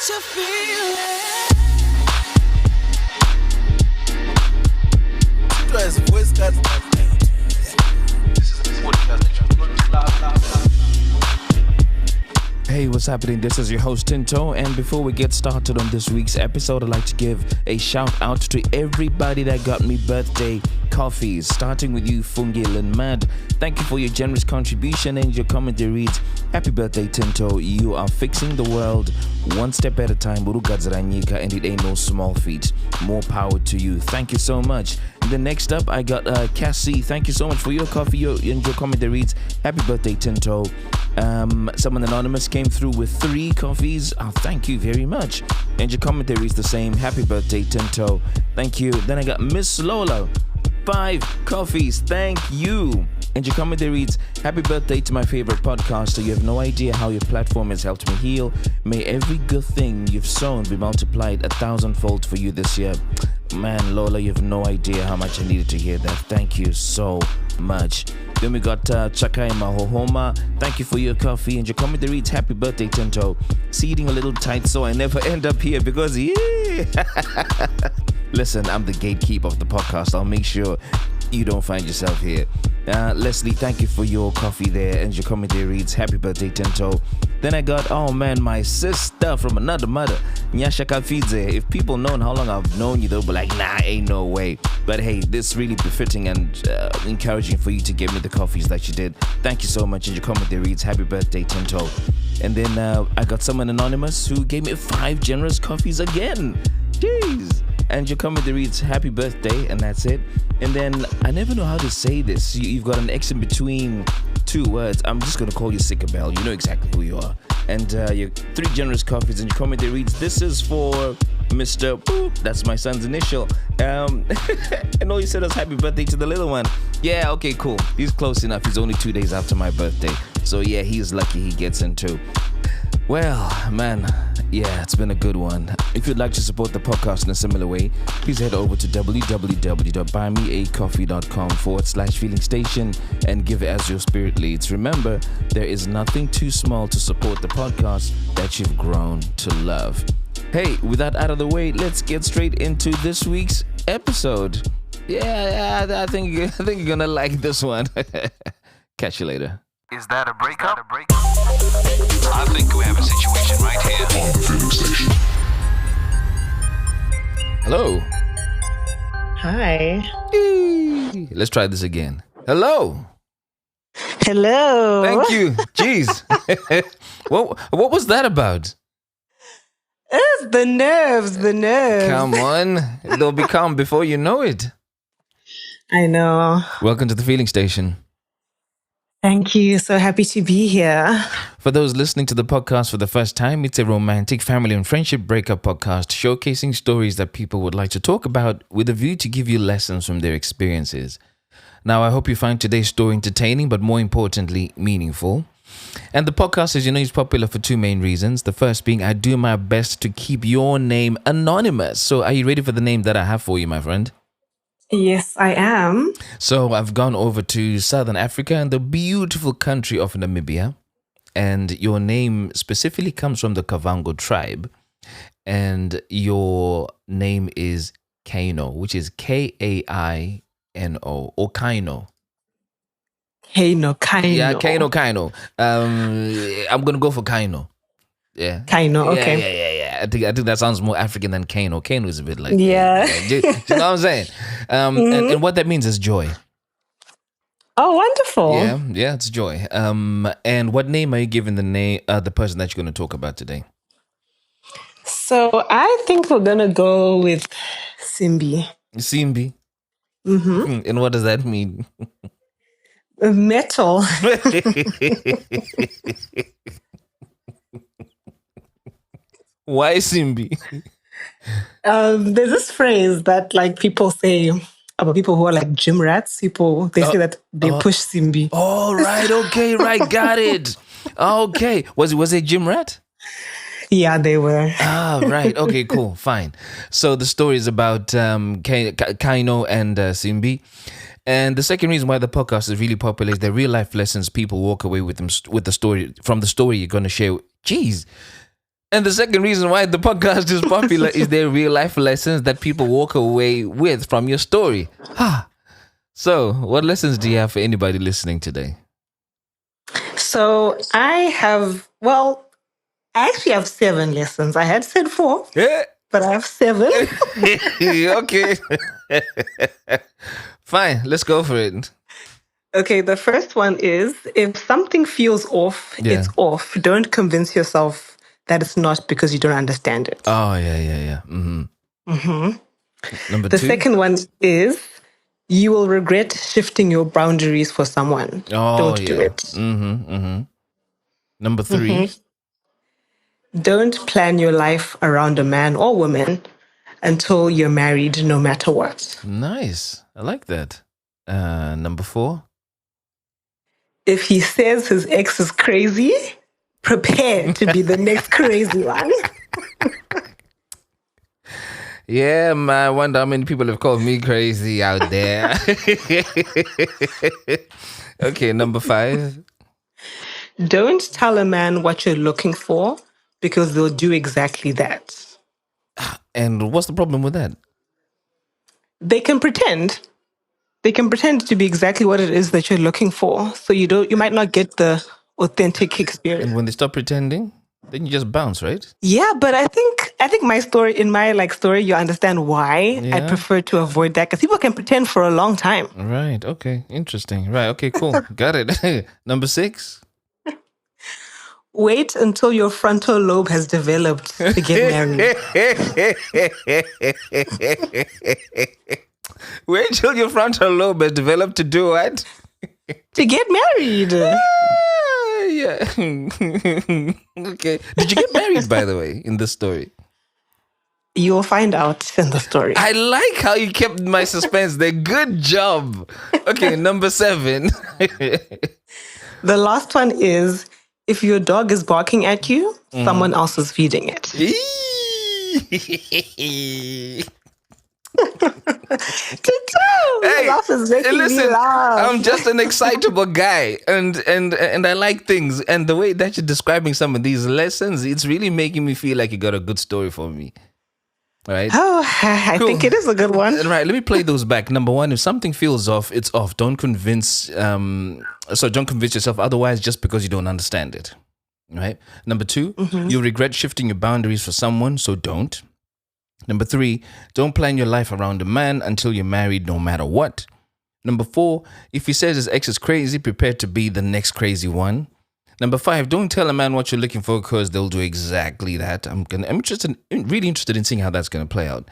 you feel voice cuts. This is a podcast. Hey, what's happening? This is your host Tinto, and before we get started on this week's episode, I'd like to give a shout out to everybody that got me birthday coffees, starting with you, Fungil and Mad. Thank you for your generous contribution, and your commentary reads, "Happy birthday, Tinto. You are fixing the world one step at a time, and it ain't no small feat. More power to you." Thank you so much. And then next up, I got Cassie. Thank you so much for your coffee, and your commentary reads, "Happy birthday, Tinto." Someone anonymous came through with 3 coffees. Oh, thank you very much. And your commentary is the same. "Happy birthday, Tinto." Thank you. Then I got Miss Lola. 5 coffees. Thank you. And your commentary reads, "Happy birthday to my favorite podcaster. You have no idea how your platform has helped me heal. May every good thing you've sown be multiplied 1,000-fold for you this year." Man, Lola, you have no idea how much I needed to hear that. Thank you so much. Then we got Chakai Mahohoma. Thank you for your coffee. And your commentary reads, "Happy birthday, Tinto. Seating a little tight so I never end up here because, yeah." Listen, I'm the gatekeeper of the podcast. I'll make sure you don't find yourself here. Leslie, thank you for your coffee there. And your commentary reads, "Happy birthday, Tinto." Then I got, oh man, my sister from another mother, Nyasha Kafidze. If people know how long I've known you, they'll be like, nah, ain't no way. But hey, this really befitting and encouraging for you to give me the coffees that you did. Thank you so much. And your commentary reads, "Happy birthday, Tinto." And then I got someone anonymous who gave me 5 generous coffees again. Jeez. And your commentary reads, "Happy birthday," and that's it. And then I never know how to say this. You've got an X in between 2 words. I'm just gonna call you Sickabel. You know exactly who you are. And your 3 generous coffees. And your commentary reads, "This is for Mr. Boop." That's my son's initial. And all you said was happy birthday to the little one. Yeah, okay, cool. He's close enough. He's only 2 days after my birthday. So yeah, he's lucky he gets in too. Well, man, yeah, it's been a good one. If you'd like to support the podcast in a similar way, please head over to www.buymeacoffee.com/feeling station and give as your spirit leads. Remember, there is nothing too small to support the podcast that you've grown to love. Hey, with that out of the way, let's get straight into this week's episode. Yeah, I think you're gonna like this one. Catch you later. Is that a breakup? I think we have a situation right here. On the Feeling Station. Hello. Hi. Let's try this again. Hello. Hello. Thank you. Jeez. What was that about? It's the nerves. Come on. They'll be calm before you know it. I know. Welcome to the Feeling Station. Thank you. So happy to be here. For those listening to the podcast for the first time, it's a romantic family and friendship breakup podcast showcasing stories that people would like to talk about with a view to give you lessons from their experiences. Now, I hope you find today's story entertaining, but more importantly, meaningful. And the podcast, as you know, is popular for 2 main reasons. The first being I do my best to keep your name anonymous. So are you ready for the name that I have for you, my friend? Yes, I am. So I've gone over to Southern Africa and the beautiful country of Namibia. And your name specifically comes from the Kavango tribe. And your name is Kaino, which is Kaino or Kaino. Kaino. Yeah, Kaino. I'm going to go for Kaino. Yeah. Kaino, okay. Yeah. I think that sounds more African than Kano. Kano is a bit like... Yeah. Do you know what I'm saying? And what that means is joy. Oh, wonderful. Yeah, it's joy. And what name are you giving the person that you're going to talk about today? So I think we're going to go with Simbi. Simbi? Mm-hmm. And what does that mean? Metal. Why Simbi? There's this phrase that like people say about people who are like gym rats. They say that they push Simbi. Oh, right. Okay, right. Got it. Okay. Was it gym rat? Yeah, they were. Ah, right. Okay, cool. Fine. So the story is about Kaino and Simbi. And the second reason why the podcast is really popular is the real life lessons people walk away with the story from the story you're going to share. Jeez. And the second reason why the podcast is popular is there real life lessons that people walk away with from your story. So, what lessons do you have for anybody listening today? So I actually have 7 lessons. I had said 4, Yeah. but I have 7. Okay. Fine, let's go for it. Okay, the first one is if something feels off, Yeah. it's off. Don't convince yourself that it's not because you don't understand it. Oh, yeah. Mm-hmm. Number The 2. second one is you will regret shifting your boundaries for someone. Don't do it. Mm-hmm. Number 3. Don't plan your life around a man or woman until you're married, no matter what. Nice. I like that. Number 4. If he says his ex is crazy, prepare to be the next crazy one. Yeah, man. I wonder how many people have called me crazy out there. Okay, number 5. Don't tell a man what you're looking for because they'll do exactly that. And what's the problem with that? They can pretend. They can pretend to be exactly what it is that you're looking for. So you might not get the authentic experience. And when they stop pretending, then you just bounce, right? Yeah, but I think my story, in my story, you understand why I Yeah. prefer to avoid that because people can pretend for a long time. Right. Okay. Interesting. Right. Okay, cool. Got it. Number 6. Wait until your frontal lobe has developed to get married. Wait till your frontal lobe has developed to do what? To get married. Yeah. Okay. Did you get married, by the way, in this story? You'll find out in the story. I like how you kept my suspense there. Good job. Okay, number 7. The last one is if your dog is barking at you, someone else is feeding it. Hey, Laugh is making me listen, laugh. I'm just an excitable guy, and I like things. And the way that you're describing some of these lessons, it's really making me feel like you got a good story for me. All right. Oh, I Cool. think it is a good one. Right, let me play those back. Number 1, if something feels off, it's off. Don't convince yourself otherwise just because you don't understand it. Right? Number 2, you'll regret shifting your boundaries for someone, so don't. Number 3, don't plan your life around a man until you're married, no matter what. Number 4, if he says his ex is crazy, prepare to be the next crazy one. Number 5, don't tell a man what you're looking for because they'll do exactly that. I'm really interested in seeing how that's going to play out.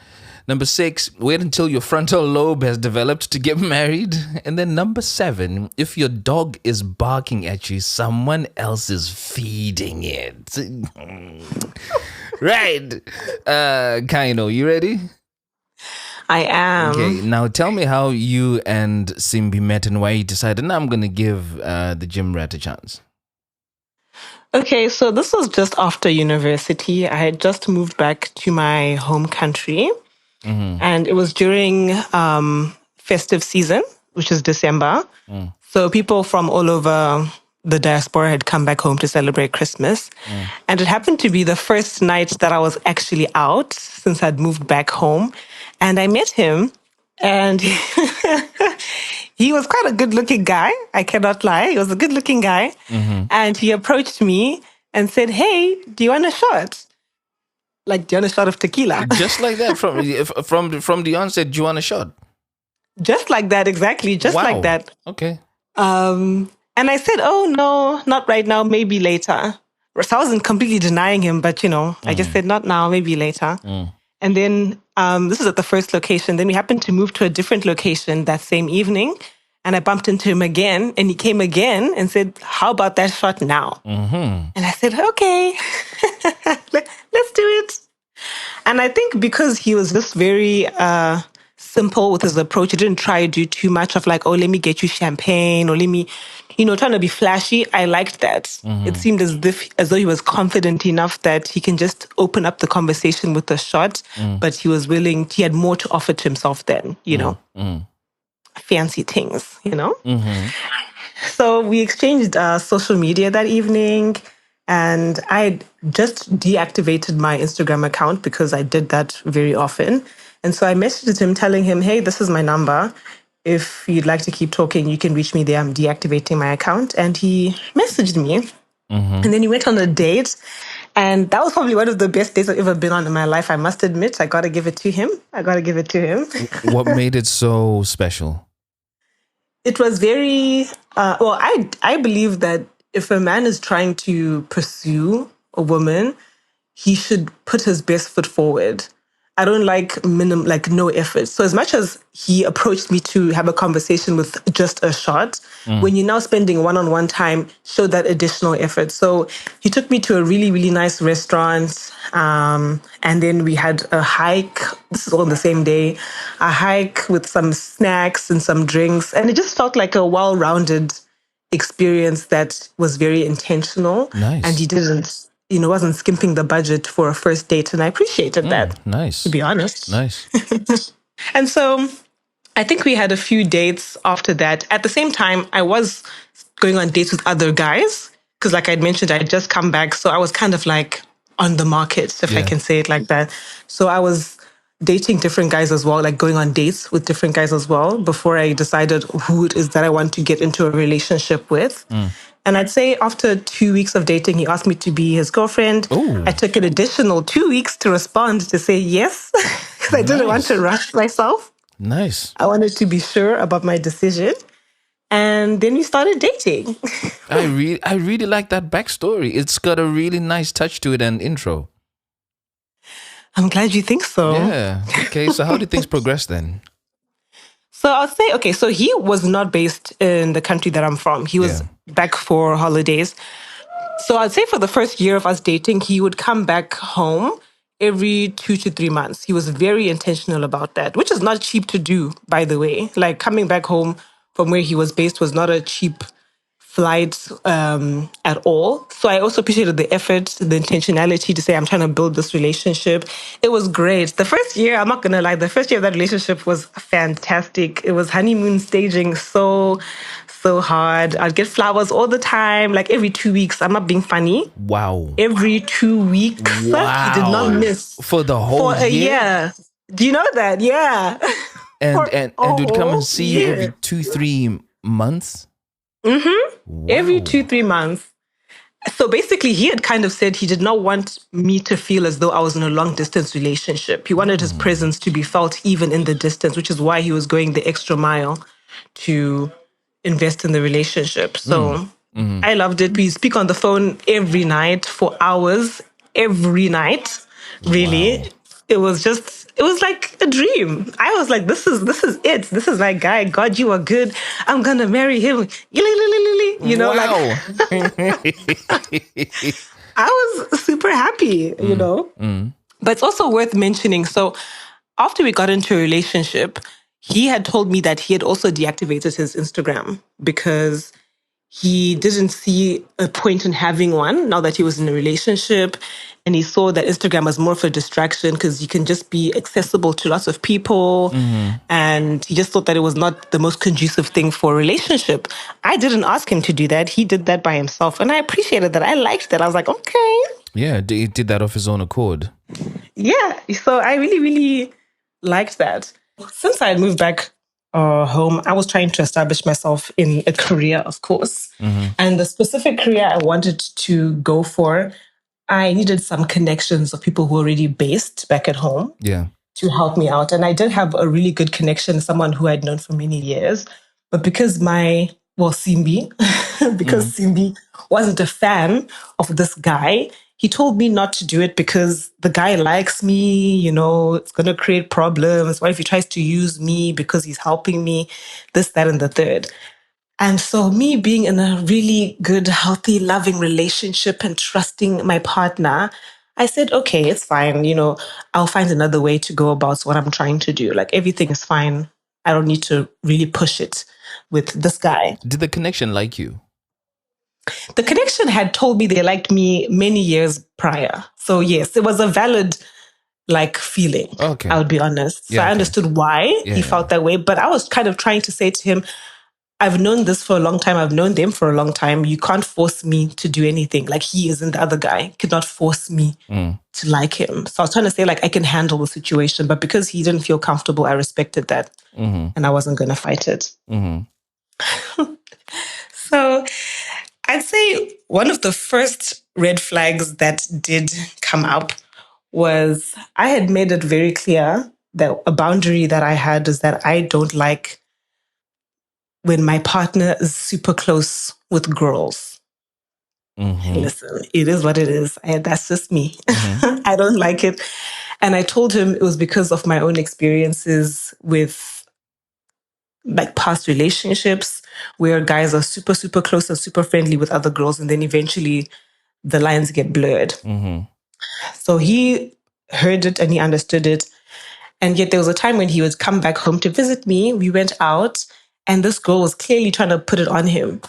Number 6, wait until your frontal lobe has developed to get married. And then number 7, if your dog is barking at you, someone else is feeding it. Right. Kaino, you ready? I am. Okay, now tell me how you and Simbi met and why you decided, now I'm going to give the gym rat a chance. Okay, so this was just after university. I had just moved back to my home country, and it was during festive season, which is December. So people from all over the diaspora had come back home to celebrate Christmas. And it happened to be the first night that I was actually out since I'd moved back home. And I met him, and he was quite a good-looking guy. I cannot lie. He was a good-looking guy. And he approached me and said, "Hey, do you want a shot? Like, do you want a shot of tequila?" Just like that, from the onset, do you want a shot? Just like that, exactly. Just Wow. like that. Okay. And I said, "Oh, no, not right now, maybe later." So I wasn't completely denying him, but, I just said, "Not now, maybe later." And then this is at the first location. Then we happened to move to a different location that same evening. And I bumped into him again. And he came again and said, "How about that shot now?" And I said, "Okay, let's do it." And I think because he was just very simple with his approach, he didn't try to do too much of like, "Oh, let me get you champagne," or let me, trying to be flashy. I liked that. It seemed as though he was confident enough that he can just open up the conversation with a shot, but he had more to offer to himself than, fancy things, So we exchanged social media that evening. And I just deactivated my Instagram account because I did that very often. And so I messaged him telling him, hey, this is my number. If you'd like to keep talking, you can reach me there. I'm deactivating my account. And he messaged me. And then he went on a date. And that was probably one of the best dates I've ever been on in my life. I must admit, I got to give it to him. What made it so special? It was very, I believe that if a man is trying to pursue a woman, he should put his best foot forward. I don't like no effort. So as much as he approached me to have a conversation with just a shot, when you're now spending one-on-one time, show that additional effort. So he took me to a really, really nice restaurant. And then we had a hike. This is all on the same day, a hike with some snacks and some drinks. And it just felt like a well-rounded experience that was very intentional. Nice. And he didn't, wasn't skimping the budget for a first date. And I appreciated that, Nice. to be honest. Nice. And so I think we had a few dates after that. At the same time, I was going on dates with other guys because, like I'd mentioned, I'd just come back. So I was kind of like on the market, if I can say it like that. So I was dating different guys as well, like going on dates with different guys as well before I decided who it is that I want to get into a relationship with. And I'd say after 2 weeks of dating, he asked me to be his girlfriend. Ooh. I took an additional 2 weeks to respond to say yes, because I didn't want to rush myself. Nice. I wanted to be sure about my decision. And then we started dating. I really like that backstory. It's got a really nice touch to it and intro. I'm glad you think so. Yeah. Okay, so how did things progress then? So I'll say, okay, so he was not based in the country that I'm from. He was back for holidays. So I'd say for the first year of us dating, he would come back home every 2 to 3 months. He was very intentional about that, which is not cheap to do, by the way. Like coming back home from where he was based was not a cheap flight at all. So I also appreciated the effort, the intentionality to say, I'm trying to build this relationship. It was great. The first year, I'm not going to lie, the first year of that relationship was fantastic. It was honeymoon staging so hard. I'd get flowers all the time, like every 2 weeks. I'm not being funny. Wow. Every 2 weeks. Wow. He did not miss. For the whole For a year? year. Do you know that? Yeah. And would come and see you every 2-3 months? Wow. Every 2-3 months. So basically, he had kind of said he did not want me to feel as though I was in a long distance relationship. He wanted his presence to be felt even in the distance, which is why he was going the extra mile to invest in the relationship. So I loved it. We speak on the phone every night for hours, every night. Really. Wow. It was like a dream. I was like, this is it. This is my guy. God, you are good. I'm gonna marry him. You know, Wow. I was super happy, you know. But it's also worth mentioning. So after we got into a relationship, he had told me that he had also deactivated his Instagram because he didn't see a point in having one now that he was in a relationship. And he saw that Instagram was more of a distraction because you can just be accessible to lots of people. And he just thought that it was not the most conducive thing for a relationship. I didn't ask him to do that. He did that by himself. And I appreciated that. I liked that. I was like, okay. Yeah, he did that of his own accord. Yeah. So I really, really liked that. Since I had moved back home, I was trying to establish myself in a career, of course. And the specific career I wanted to go for, I needed some connections of people who were already based back at home to help me out. And I did have a really good connection, someone who I'd known for many years. But because Simbi, because Simbi wasn't a fan of this guy, he told me not to do it because the guy likes me, you know, it's going to create problems. What if he tries to use me because he's helping me? This, that, and the third. And so me being in a really good, healthy, loving relationship and trusting my partner, I said, okay, it's fine. You know, I'll find another way to go about what I'm trying to do. Like everything is fine. I don't need to really push it with this guy. Did the connection like you? The connection had told me they liked me many years prior. So yes, it was a valid feeling. Okay. I would be honest. So I understood why he felt that way. But I was kind of trying to say to him, I've known this for a long time. I've known them for a long time. You can't force me to do anything. Like he isn't the other guy. Could not force me to like him. So I was trying to say like I can handle the situation, but because he didn't feel comfortable, I respected that, and I wasn't going to fight it. So I'd say one of the first red flags that did come up was I had made it very clear that a boundary that I had is that I don't like when my partner is super close with girls. Listen, it is what it is. That's just me. I don't like it. And I told him it was because of my own experiences with like past relationships where guys are super, super close and super friendly with other girls. And then eventually the lines get blurred. So he heard it and he understood it. And yet there was a time when he would come back home to visit me. We went out and this girl was clearly trying to put it on him.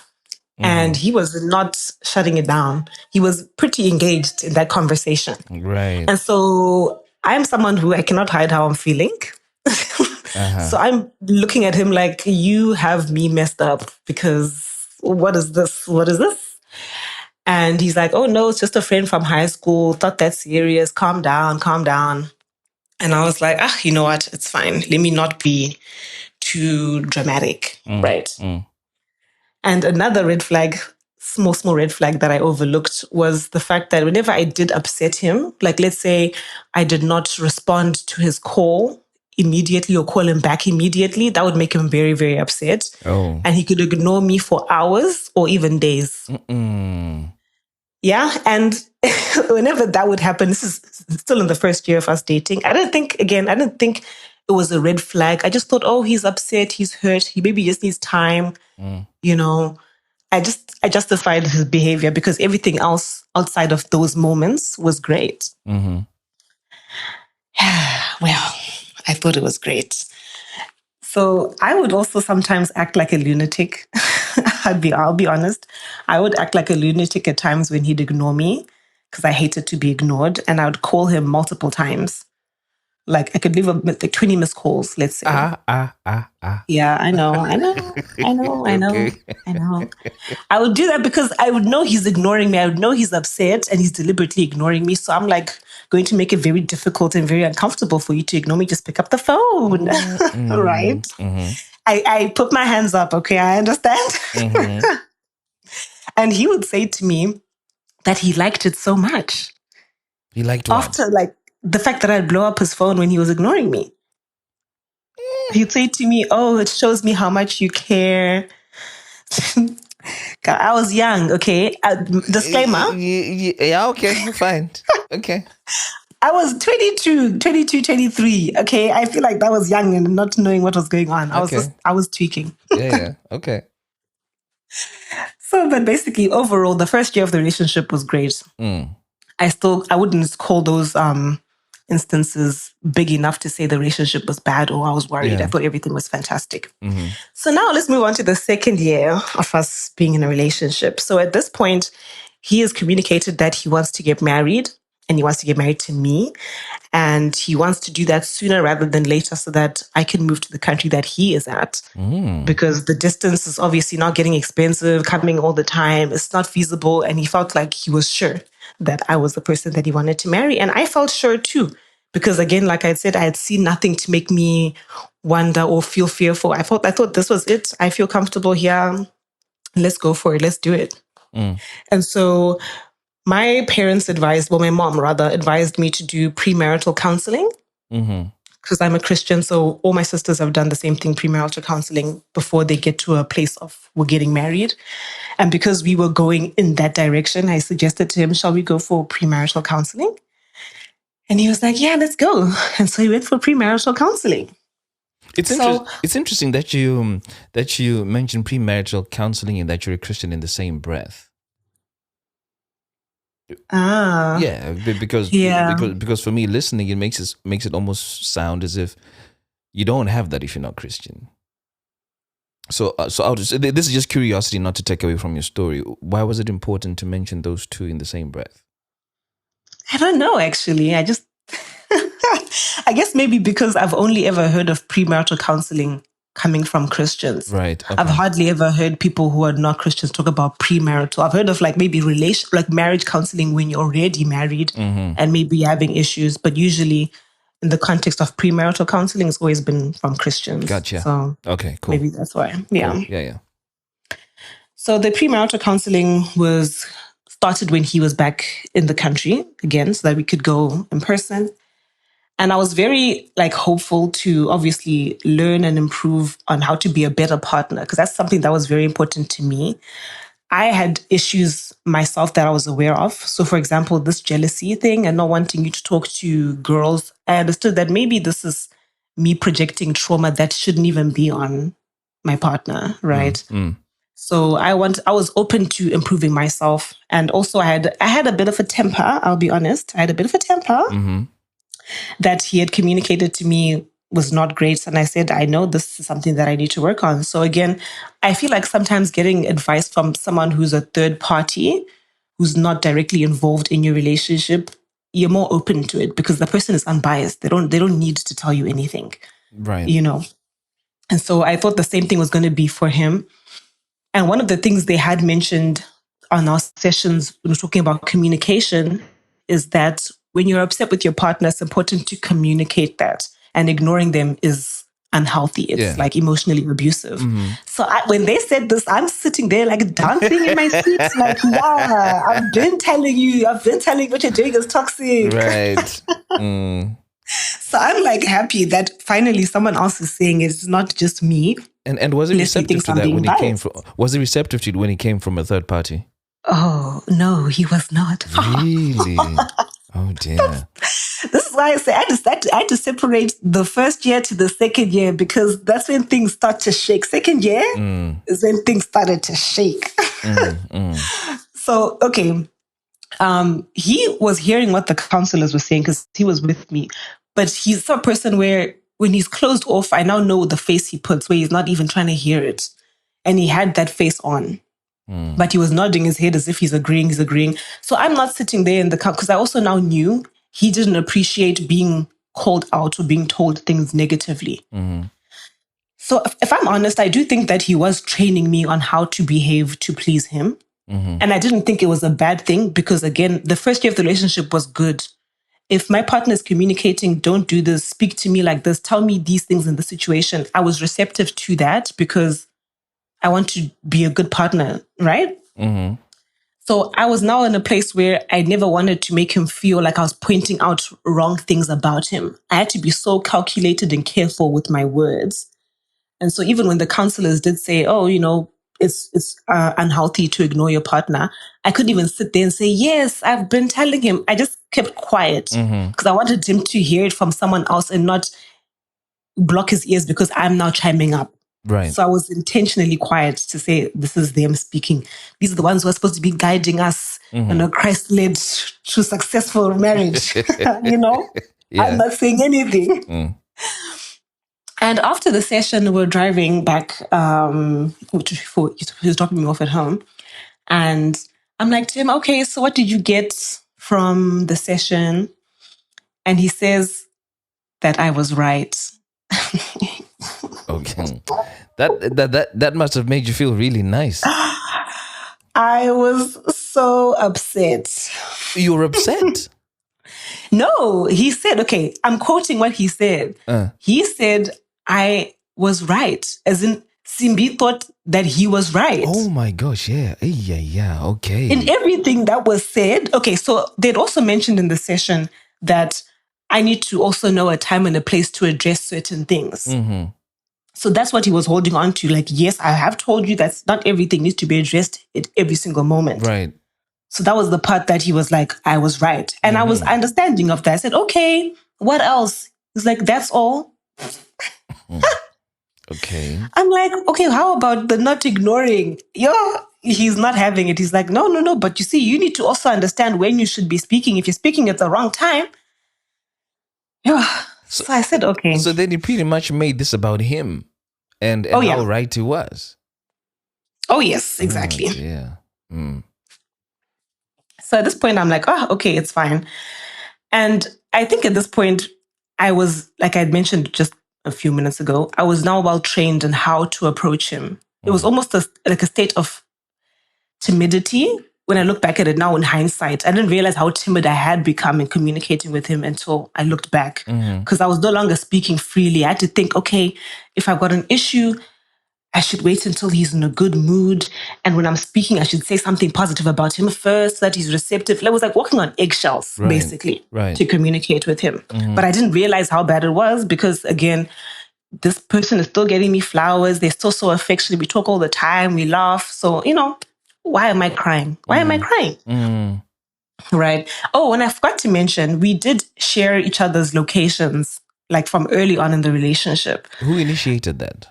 And he was not shutting it down. He was pretty engaged in that conversation. Right. And so I'm someone who I cannot hide how I'm feeling. So I'm looking at him like, you have me messed up because what is this? What is this? And he's like, oh no, it's just a friend from high school. Thought that serious. Calm down, calm down. And I was like, you know what? It's fine. Let me not be too dramatic. Right. And another red flag, small red flag that I overlooked was the fact that whenever I did upset him, like let's say I did not respond to his call immediately or call him back immediately, that would make him very, very upset. Oh. And he could ignore me for hours or even days. Yeah. And whenever that would happen, this is still in the first year of us dating. I didn't think it was a red flag. I just thought, oh, he's upset, he's hurt, he maybe just needs time. You know, I justified his behavior because everything else outside of those moments was great. Well, I thought it was great. So I would also sometimes act like a lunatic. I'll be honest. I would act like a lunatic at times when he'd ignore me because I hated to be ignored. And I would call him multiple times. Like I could leave like 20 missed calls, let's say. Yeah, I know. Okay. I know. I would do that because I would know he's ignoring me. I would know he's upset and he's deliberately ignoring me. So I'm like going to make it very difficult and very uncomfortable for you to ignore me. Just pick up the phone, right? I put my hands up. Okay, I understand. And he would say to me that he liked it so much. He liked what? After like the fact that I'd blow up his phone when he was ignoring me. He'd say to me, oh, it shows me how much you care. I was young, okay? Disclaimer. Yeah, okay, fine. Okay. I was 22, 23, okay? I feel like that was young and not knowing what was going on. I was tweaking. Yeah, okay. So, but basically, overall, the first year of the relationship was great. I wouldn't call those instances big enough to say the relationship was bad or I was worried. Yeah. I thought everything was fantastic. So now let's move on to the second year of us being in a relationship. So at this point, he has communicated that he wants to get married and he wants to get married to me. And he wants to do that sooner rather than later so that I can move to the country that he is at. Because the distance is obviously not getting expensive, coming all the time. It's not feasible. And he felt like he was sure that I was the person that he wanted to marry. And I felt sure too. Because again, like I said, I had seen nothing to make me wonder or feel fearful. I thought this was it. I feel comfortable here. Let's go for it. Let's do it. And so my mom rather advised me to do premarital counseling because I'm a Christian. So all my sisters have done the same thing, premarital counseling, before they get to a place of we're getting married. And because we were going in that direction, I suggested to him, shall we go for premarital counseling? And he was like, yeah, let's go. And so he went for premarital counseling. It's interesting that you mentioned premarital counseling and that you're a Christian in the same breath. Yeah, because for me listening, it makes it almost sound as if you don't have that if you're not Christian. So I'll just, this is just curiosity, not to take away from your story. Why was it important to mention those two in the same breath? I don't know, actually. I guess maybe because I've only ever heard of premarital counseling coming from Christians. Right. Okay. I've hardly ever heard people who are not Christians talk about premarital. I've heard of like maybe marriage counseling when you're already married and maybe you're having issues, but usually in the context of premarital counseling, it's always been from Christians. Gotcha. So Okay, cool. maybe that's why. Yeah. Cool. Yeah. So the premarital counseling was started when he was back in the country again, so that we could go in person. And I was very like hopeful to obviously learn and improve on how to be a better partner, because that's something that was very important to me. I had issues myself that I was aware of. So for example, this jealousy thing and not wanting you to talk to girls, I understood that maybe this is me projecting trauma that shouldn't even be on my partner, right? So I was open to improving myself. And also I had a bit of a temper, I'll be honest. I had a bit of a temper that he had communicated to me was not great. And I said, I know this is something that I need to work on. So again, I feel like sometimes getting advice from someone who's a third party, who's not directly involved in your relationship, you're more open to it because the person is unbiased. They don't need to tell you anything. Right. You know. And so I thought the same thing was going to be for him. And one of the things they had mentioned on our sessions when we're talking about communication is that when you're upset with your partner, it's important to communicate that. And ignoring them is unhealthy. It's like emotionally abusive. So when they said this, I'm sitting there like dancing in my seat, like, yeah, I've been telling you what you're doing is toxic. Right. So I'm like happy that finally someone else is saying it's not just me. And was he receptive to that when he came from? Was he receptive to it when he came from a third party? Oh no, he was not. Really? Oh dear. This is why I say I had to separate the first year to the second year, because that's when things start to shake. Second year is when things started to shake. So, okay. He was hearing what the counselors were saying because he was with me. But he's a person where when he's closed off, I now know the face he puts where he's not even trying to hear it. And he had that face on. But he was nodding his head as if he's agreeing. So I'm not sitting there in the car because I also now knew he didn't appreciate being called out or being told things negatively. So if I'm honest, I do think that he was training me on how to behave to please him. And I didn't think it was a bad thing because, again, the first year of the relationship was good. If my partner is communicating, don't do this, speak to me like this, tell me these things in the situation, I was receptive to that because I want to be a good partner, right? So I was now in a place where I never wanted to make him feel like I was pointing out wrong things about him. I had to be so calculated and careful with my words. And so even when the counselors did say, oh, you know, it's unhealthy to ignore your partner, I couldn't even sit there and say, yes, I've been telling him. I just kept quiet because I wanted him to hear it from someone else and not block his ears because I'm now chiming up. Right. So I was intentionally quiet to say, this is them speaking. These are the ones who are supposed to be guiding us in a Christ-led to successful marriage. You know, I'm not saying anything. And after the session, we're driving back. He was dropping me off at home. And I'm like to him, okay, so what did you get from the session? And he says that I was right. Okay. That must have made you feel really nice. I was so upset. You were upset? No, he said, okay, I'm quoting what he said. He said, I was right. As in, Simbi thought that he was right. Oh my gosh, yeah. Yeah, okay. In everything that was said, okay, so they'd also mentioned in the session that I need to also know a time and a place to address certain things. So that's what he was holding on to. Like, yes, I have told you that not everything needs to be addressed at every single moment. Right. So that was the part that he was like, I was right. And I was understanding of that. I said, okay, what else? He's like, that's all. Okay. I'm like, okay, how about the not ignoring? He's not having it. He's like, no. But you see, you need to also understand when you should be speaking. If you're speaking at the wrong time. Yeah. So I said, okay. So then he pretty much made this about him and how right he was. Oh, yes, exactly. Yeah. So at this point, I'm like, oh, okay, it's fine. And I think at this point, I was, like I had mentioned just a few minutes ago, I was now well trained in how to approach him. It was almost like a state of timidity. When I look back at it now in hindsight, I didn't realize how timid I had become in communicating with him until I looked back, because I was no longer speaking freely. I had to think, okay, if I've got an issue, I should wait until he's in a good mood. And when I'm speaking, I should say something positive about him first so that he's receptive. I was like walking on eggshells, basically, to communicate with him. But I didn't realize how bad it was because, again, this person is still getting me flowers. They're still so affectionate. We talk all the time. We laugh. So, why am I crying? Why am I crying? Right. Oh, and I forgot to mention, we did share each other's locations, like from early on in the relationship. Who initiated that?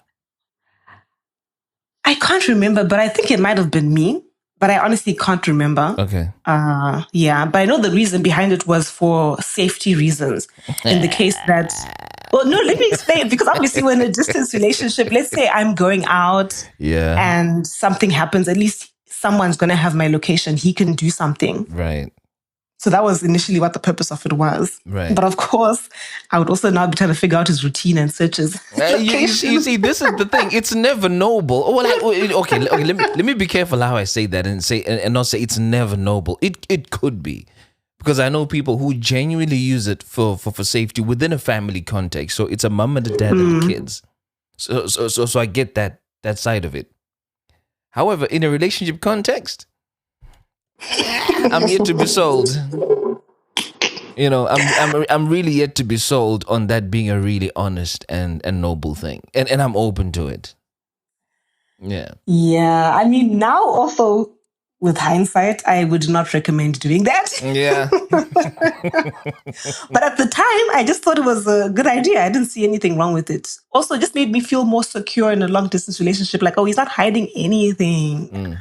I can't remember, but I think it might have been me. But I honestly can't remember. Okay. Yeah, but I know the reason behind it was for safety reasons. In the case that, well, no, let me explain. Because obviously, when a distance relationship, let's say I'm going out, and something happens, at least someone's going to have my location. He can do something. Right. So that was initially what the purpose of it was. Right. But of course, I would also now be trying to figure out his routine and search his you see, this is the thing. It's never noble. Oh, okay. Let me be careful how I say that and not say it's never noble. It could be, because I know people who genuinely use it for safety within a family context. So it's a mom and a dad and the kids. So I get that side of it. However, in a relationship context, I'm yet to be sold. I'm really yet to be sold on that being a really honest and noble thing. And I'm open to it. Yeah. Yeah. I mean, now also with hindsight, I would not recommend doing that. Yeah. But at the time, I just thought it was a good idea. I didn't see anything wrong with it. Also, it just made me feel more secure in a long distance relationship. Like, oh, he's not hiding anything.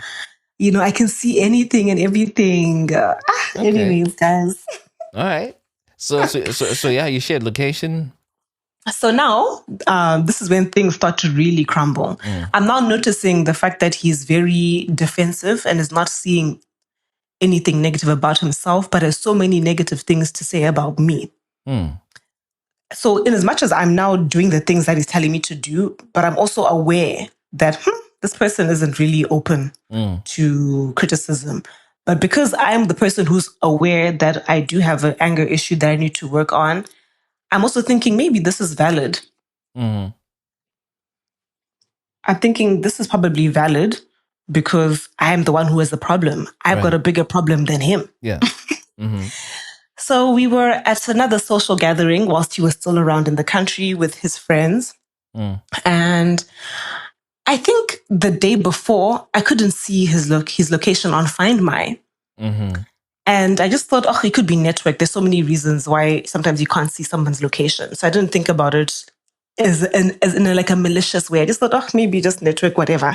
I can see anything and everything. Okay. Anyways, guys. All right. So yeah, you shared location. So now, this is when things start to really crumble. I'm now noticing the fact that he's very defensive and is not seeing anything negative about himself, but has so many negative things to say about me. So in as much as I'm now doing the things that he's telling me to do, but I'm also aware that this person isn't really open to criticism. But because I'm the person who's aware that I do have an anger issue that I need to work on, I'm also thinking maybe this is valid. I'm thinking this is probably valid because I am the one who has the problem. I've got a bigger problem than him. Yeah. So we were at another social gathering whilst he was still around in the country with his friends. And I think the day before, I couldn't see his location on Find My. And I just thought, it could be network. There's so many reasons why sometimes you can't see someone's location. So I didn't think about it as in a malicious way. I just thought, maybe just network, whatever.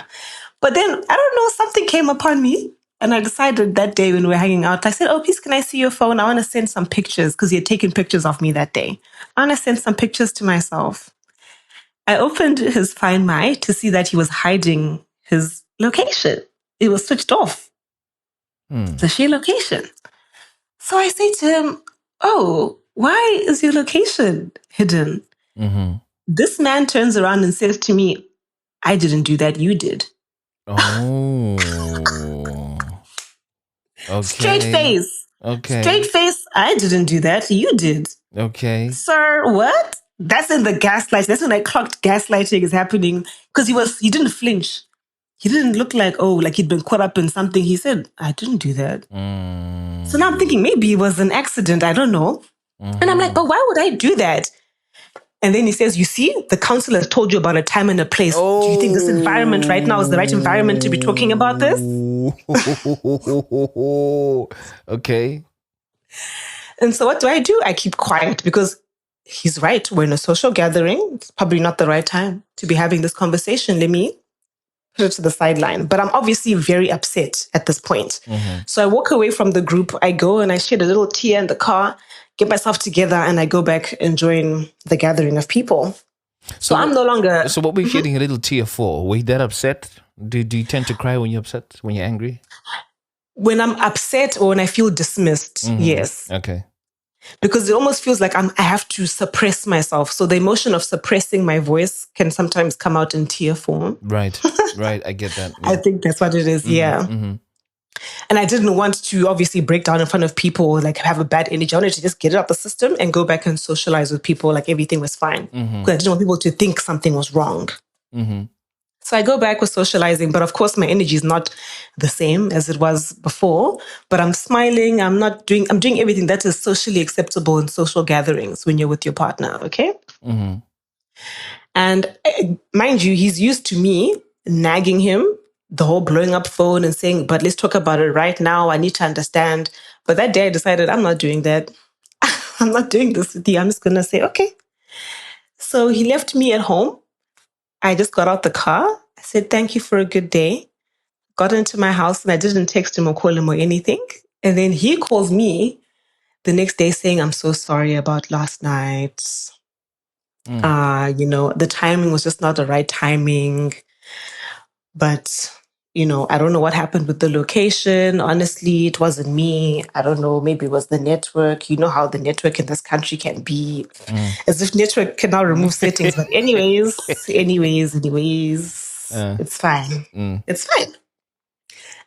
But then, I don't know, something came upon me. And I decided that day when we were hanging out, I said, please, can I see your phone? I want to send some pictures because he had taken pictures of me that day. I want to send some pictures to myself. I opened his Find My to see that he was hiding his location. It was switched off. The share location. So I say to him, why is your location hidden? This man turns around and says to me, I didn't do that, you did. Oh. Okay. Straight face. Okay. Straight face, I didn't do that, you did. Okay. Sir, what? That's in the gaslight. That's when I clocked gaslighting is happening. Because he didn't flinch. He didn't look like he'd been caught up in something. He said, I didn't do that. So now I'm thinking maybe it was an accident. I don't know. And I'm like, but why would I do that? And then he says, you see, the counselor has told you about a time and a place. Do you think this environment right now is the right environment to be talking about this? Okay. And so what do? I keep quiet because he's right. We're in a social gathering. It's probably not the right time to be having this conversation. Let me put it to the sideline. But I'm obviously very upset at this point. So I walk away from the group. I go and I shed a little tear in the car, get myself together, and I go back and join the gathering of people. So I'm no longer... So what were you shedding a little tear for? Were you that upset? Do you tend to cry when you're upset, when you're angry? When I'm upset or when I feel dismissed, yes. Okay. because it almost feels like I have to suppress myself. So the emotion of suppressing my voice can sometimes come out in tear form. Right. I get that. I think that's what it is. Yeah. And I didn't want to obviously break down in front of people, or like have a bad energy. I wanted to just get it out the system and go back and socialize with people like everything was fine. Because I didn't want people to think something was wrong. So I go back with socializing, but of course my energy is not the same as it was before. But I'm smiling. I'm doing everything that is socially acceptable in social gatherings when you're with your partner. Okay. And mind you, he's used to me nagging him, the whole blowing up phone and saying, but let's talk about it right now. I need to understand. But that day I decided I'm not doing that. I'm not doing this with you. I'm just going to say, okay. So he left me at home. I just got out the car. I said, thank you for a good day. Got into my house and I didn't text him or call him or anything. And then he calls me the next day saying, I'm so sorry about last night. The timing was just not the right timing. But, I don't know what happened with the location. Honestly, it wasn't me. I don't know. Maybe it was the network. You know how the network in this country can be. As if network cannot remove settings. But anyways, it's fine. It's fine.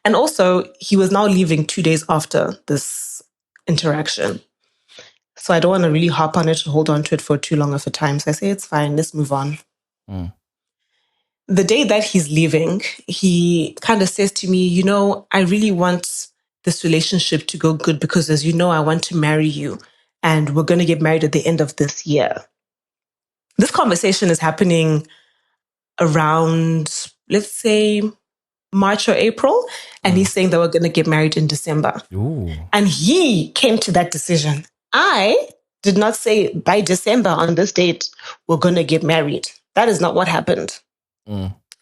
And also, he was now leaving 2 days after this interaction. So I don't want to really harp on it or hold on to it for too long of a time. So I say, it's fine. Let's move on. The day that he's leaving, he kind of says to me, I really want this relationship to go good because, as you know, I want to marry you and we're going to get married at the end of this year. This conversation is happening around, let's say, March or April. And he's saying that we're going to get married in December. Ooh. And he came to that decision. I did not say by December on this date, we're going to get married. That is not what happened.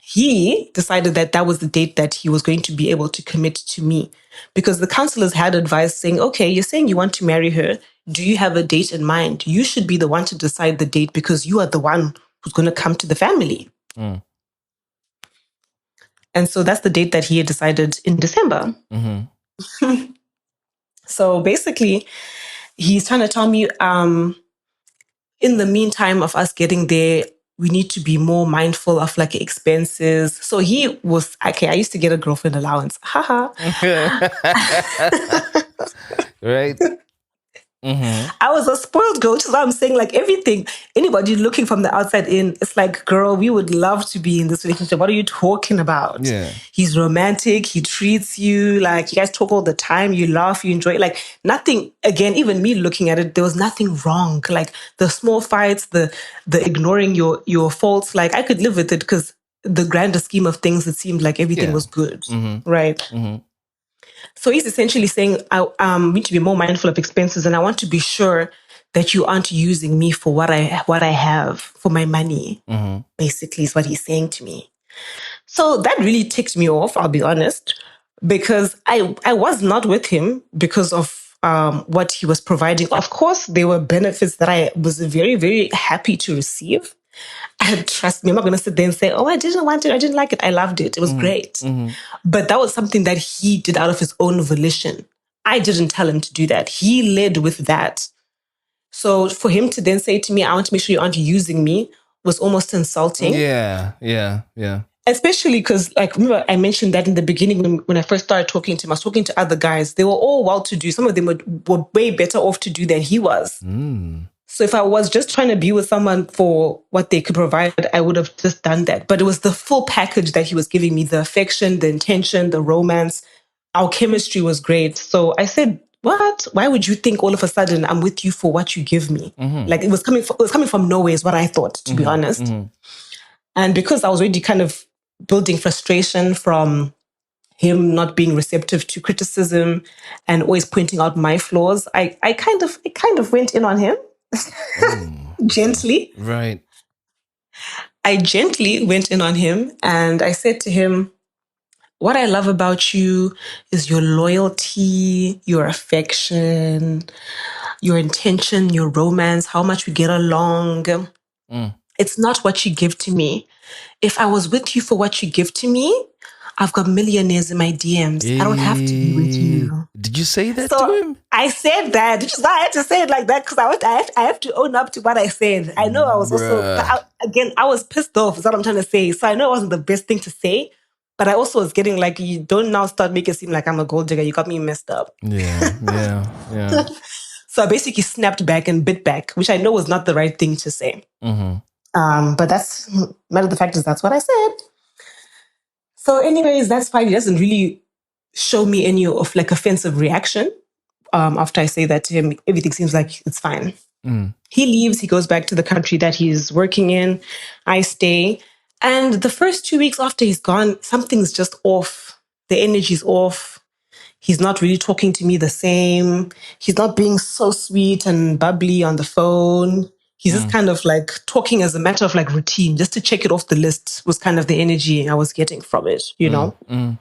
He decided that was the date that he was going to be able to commit to me, because the counselors had advice saying, okay, you're saying you want to marry her. Do you have a date in mind? You should be the one to decide the date because you are the one who's going to come to the family. And so that's the date that he had decided in December. So basically, he's trying to tell me, in the meantime of us getting there, we need to be more mindful of like expenses. So he was, okay, I used to get a girlfriend allowance. Haha. Right. I was a spoiled girl, which is why I'm saying like everything, anybody looking from the outside in, it's like, girl, we would love to be in this relationship. What are you talking about? Yeah. He's romantic. He treats you like, you guys talk all the time. You laugh, you enjoy it. Like nothing, again, even me looking at it, there was nothing wrong. Like the small fights, the ignoring your faults, like I could live with it because the grander scheme of things, it seemed like everything was good. Right. So he's essentially saying, I need to be more mindful of expenses and I want to be sure that you aren't using me for what I have, for my money, basically is what he's saying to me. So that really ticked me off, I'll be honest, because I was not with him because of what he was providing. Of course, there were benefits that I was very, very happy to receive. And trust me, I'm not going to sit there and say, oh, I didn't want it. I didn't like it. I loved it. It was great. But that was something that he did out of his own volition. I didn't tell him to do that. He led with that. So for him to then say to me, I want to make sure you aren't using me, was almost insulting. Yeah. Especially because, like, remember I mentioned that in the beginning when I first started talking to him, I was talking to other guys. They were all well-to-do. Some of them were way better off to do than he was. So if I was just trying to be with someone for what they could provide, I would have just done that. But it was the full package that he was giving me, the affection, the intention, the romance. Our chemistry was great. So I said, what? Why would you think all of a sudden I'm with you for what you give me? Like it was coming from nowhere is what I thought, to be honest. And because I was already kind of building frustration from him not being receptive to criticism and always pointing out my flaws, I kind of went in on him. Gently. Right. I gently went in on him and I said to him, what I love about you is your loyalty, your affection, your intention, your romance, how much we get along. It's not what you give to me. If I was with you for what you give to me, I've got millionaires in my DMs. I don't have to be with you. Did you say that to So him? I said that, which is why I had to say it like that, because I have to own up to what I said. I know I was also, but I was pissed off, is what I'm trying to say. So I know it wasn't the best thing to say, but I also was getting like, you don't now start making it seem like I'm a gold digger. You got me messed up. Yeah. So I basically snapped back and bit back, which I know was not the right thing to say. But that's, matter of the fact is that's what I said. So anyways, that's fine. He doesn't really show me any of like offensive reaction. After I say that to him, everything seems like it's fine. He leaves, he goes back to the country that he's working in. I stay. And the first 2 weeks after he's gone, something's just off. The energy's off. He's not really talking to me the same. He's not being so sweet and bubbly on the phone. He's just kind of like talking as a matter of like routine, just to check it off the list was kind of the energy I was getting from it, you know? And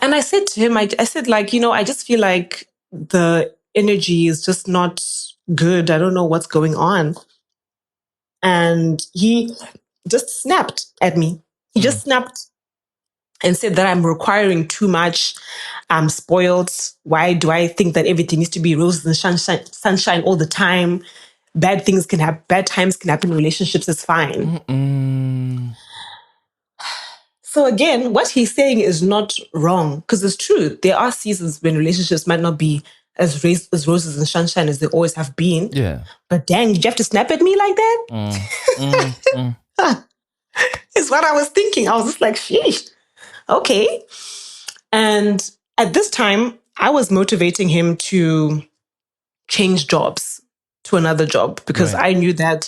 I said to him, I said like, I just feel like the energy is just not good. I don't know what's going on. And he just snapped at me. He just snapped and said that I'm requiring too much. I'm spoiled. Why do I think that everything needs to be roses and sunshine all the time? Bad times can happen in relationships. It's fine. So again, what he's saying is not wrong, because it's true. There are seasons when relationships might not be as roses and sunshine as they always have been. Yeah. But dang, did you have to snap at me like that? Is what I was thinking. I was just like, sheesh. Okay. And at this time, I was motivating him to change jobs to another job, because I knew that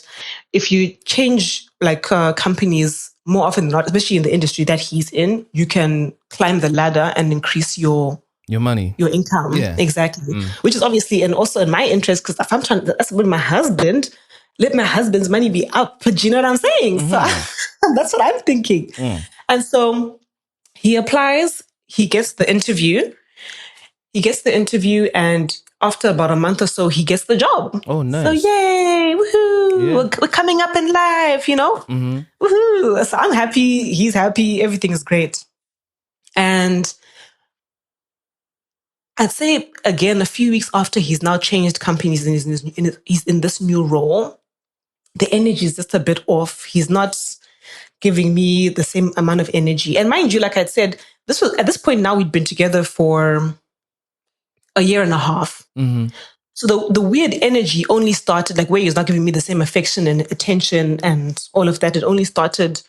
if you change like companies more often than not, especially in the industry that he's in, you can climb the ladder and increase your money, your income. Yeah. Exactly. Which is obviously and also in my interest, because if I'm trying to, that's with my husband, let my husband's money be up. Do you know what I'm saying? So that's what I'm thinking. And so he applies, he gets the interview. And after about a month or so, he gets the job. Oh, nice. So yay, woohoo, we're coming up in life, woohoo. So I'm happy, he's happy, everything is great. And I'd say, again, a few weeks after he's now changed companies and he's in this new role, the energy is just a bit off. He's not giving me the same amount of energy. And mind you, like I said, this was at this point now we'd been together for a year and a half. So the weird energy only started, like where he's not giving me the same affection and attention and all of that. It only started,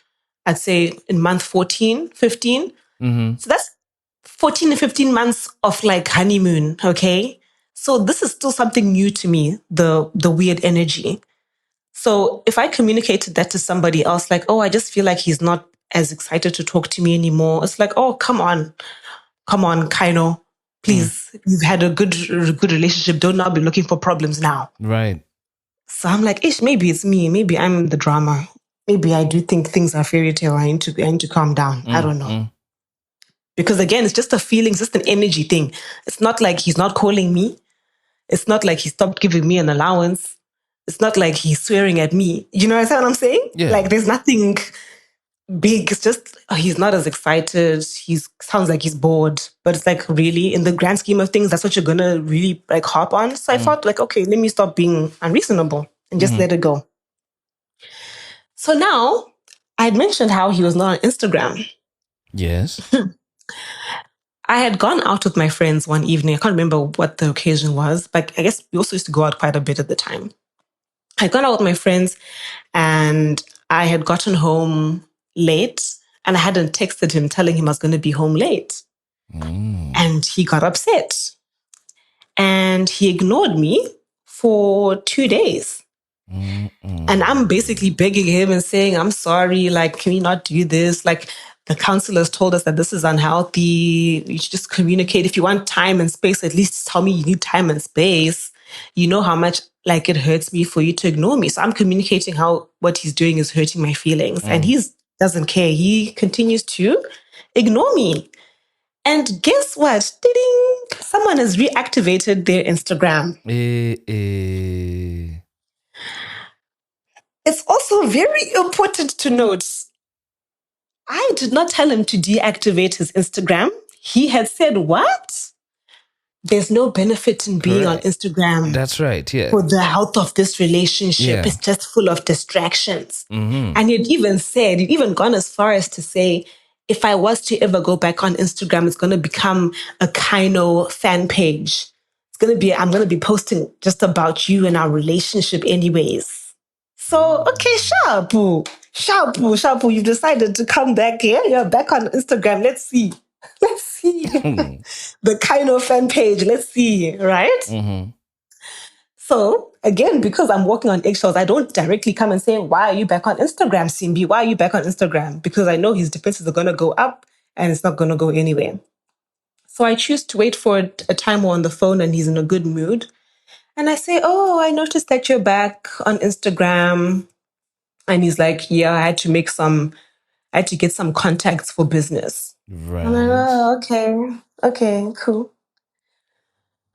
I'd say, in month 14, 15. So that's 14 to 15 months of like honeymoon, okay? So this is still something new to me, the weird energy. So if I communicated that to somebody else, like, oh, I just feel like he's not as excited to talk to me anymore. It's like, oh, come on, Kaino. Please, you've had a good relationship. Don't now be looking for problems now. Right. So I'm like, maybe it's me. Maybe I'm the drama. Maybe I do think things are fairy tale. I need to calm down. I don't know. Because again, it's just a feeling, it's just an energy thing. It's not like he's not calling me. It's not like he stopped giving me an allowance. It's not like he's swearing at me. You know what I'm saying? Yeah. Like there's nothing big. It's just he's not as excited. He sounds like he's bored. But it's like, really, in the grand scheme of things, that's what you're gonna really like harp on. So I thought like, okay, let me stop being unreasonable and just let it go. So now I had mentioned how he was not on Instagram. Yes. I had gone out with my friends one evening. I can't remember what the occasion was, but I guess we also used to go out quite a bit at the time. I'd gone out with my friends and I had gotten home late and I hadn't texted him telling him I was going to be home late. And he got upset. And he ignored me for 2 days. And I'm basically begging him and saying, I'm sorry, like, can we not do this? Like, the counselors told us that this is unhealthy. You should just communicate. If you want time and space, at least tell me you need time and space. You know how much like it hurts me for you to ignore me. So I'm communicating how what he's doing is hurting my feelings. And he doesn't care. He continues to ignore me. And guess what? Ding! Someone has reactivated their Instagram. It's also very important to note I did not tell him to deactivate his Instagram. He had said, what? There's no benefit in being on Correct. Instagram That's right. Yeah. for the health of this relationship. Yeah. It's just full of distractions. Mm-hmm. And he'd even gone as far as to say, if I was to ever go back on Instagram, it's going to become a Kino fan page. I'm going to be posting just about you and our relationship anyways. So, okay, Shabu, you've decided to come back here. You're back on Instagram. Let's see. The Kino fan page. Let's see, right? Mm-hmm. So again, because I'm walking on eggshells, I don't directly come and say, why are you back on Instagram, Simbi? Why are you back on Instagram? Because I know his defenses are going to go up and it's not going to go anywhere. So I choose to wait for a time we're on the phone and he's in a good mood. And I say, oh, I noticed that you're back on Instagram. And he's like, yeah, I had to get some contacts for business. Right. I'm like, oh, okay, cool.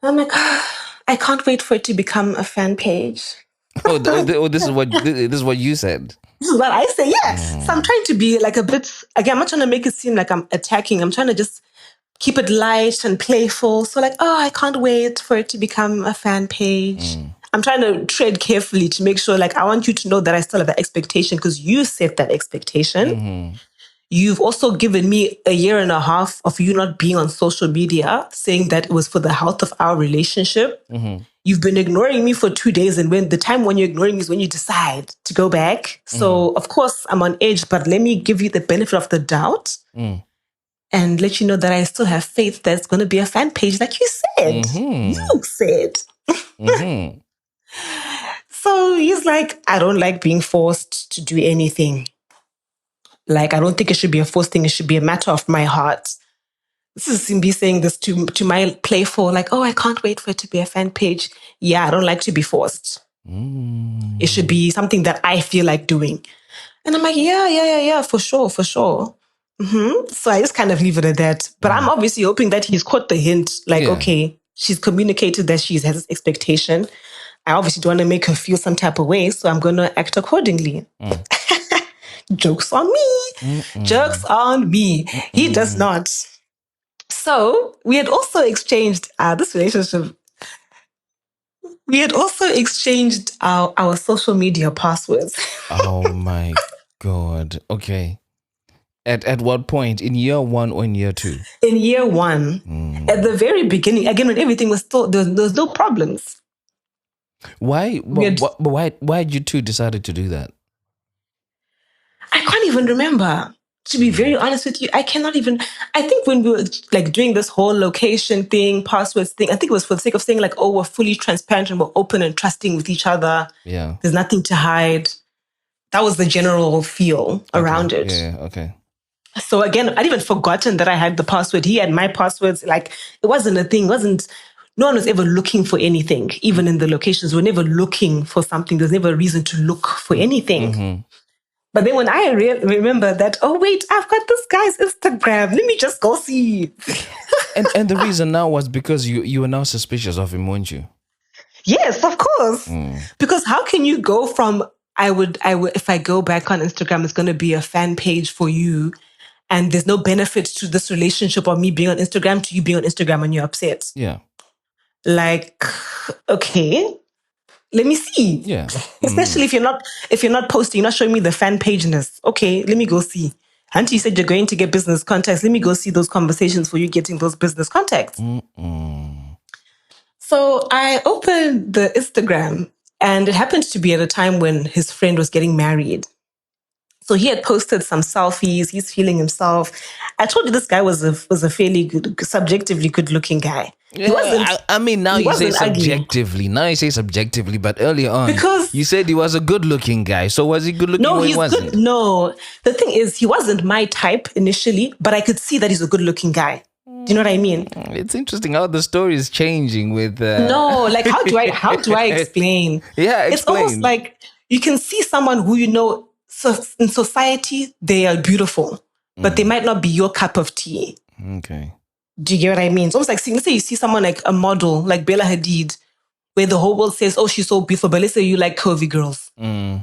I'm like, I can't wait for it to become a fan page. This is what you said. This is what I say, yes. So I'm trying to be like a bit, again, I'm not trying to make it seem like I'm attacking. I'm trying to just keep it light and playful. So like, oh, I can't wait for it to become a fan page. I'm trying to tread carefully to make sure, like, I want you to know that I still have that expectation because you set that expectation. Mm-hmm. You've also given me a year and a half of you not being on social media, saying that it was for the health of our relationship. Mm-hmm. You've been ignoring me for 2 days, and when the time when you're ignoring me is when you decide to go back. So, of course, I'm on edge, but let me give you the benefit of the doubt and let you know that I still have faith that it's going to be a fan page like you said. You said. So he's like, I don't like being forced to do anything. Like, I don't think it should be a forced thing. It should be a matter of my heart. This is Simbi saying this to my playful, like, oh, I can't wait for it to be a fan page. Yeah, I don't like to be forced. It should be something that I feel like doing. And I'm like, yeah, for sure. So I just kind of leave it at that. But I'm obviously hoping that he's caught the hint. Like, okay, she's communicated that she has this expectation. I obviously don't want to make her feel some type of way. So I'm going to act accordingly. Joke's on me. Joke's on me. He does not. So we had also exchanged this relationship. We had also exchanged our social media passwords. Oh my God. Okay. At what point? In year 1 or in year 2? In year 1, at the very beginning, again, when everything was still, there was no problems. Why? Why did you two decided to do that? I can't even remember. To be very honest with you, I cannot even. I think when we were like doing this whole location thing, passwords thing, I think it was for the sake of saying like, oh, we're fully transparent and we're open and trusting with each other. Yeah. There's nothing to hide. That was the general feel around it. Yeah, okay. So again, I'd even forgotten that I had the password. He had my passwords. Like, it wasn't a thing. No one was ever looking for anything. Even in the locations, we're never looking for something. There's never a reason to look for anything. But then when I remember that, oh wait, I've got this guy's Instagram. Let me just go see. and the reason now was because you were now suspicious of him, weren't you? Yes, of course. Because how can you go from I would if I go back on Instagram, it's going to be a fan page for you, and there's no benefit to this relationship of me being on Instagram to you being on Instagram and you're upset. Yeah. Like, okay, let me see. Yeah. Especially if you're not posting, you're not showing me the fan pageness. Okay, let me go see. Auntie, you said you're going to get business contacts. Let me go see those conversations for you getting those business contacts. So I opened the Instagram, and it happened to be at a time when his friend was getting married. So he had posted some selfies. He's feeling himself. I told you this guy was a fairly good, subjectively good-looking guy. He wasn't. I mean, now you say subjectively. Ugly. Now you say subjectively, but earlier on, because you said he was a good-looking guy. So was he good-looking? No, or he's he wasn't? good. No, the thing is, he wasn't my type initially, but I could see that he's a good-looking guy. Do you know what I mean? It's interesting how the story is changing with. No, like how do I explain? Yeah, explain. It's almost like you can see someone who you know. So in society, they are beautiful, but they might not be your cup of tea. Okay. Do you get what I mean? It's almost like, let's say you see someone like a model, like Bella Hadid, where the whole world says, oh, she's so beautiful, but let's say you like curvy girls.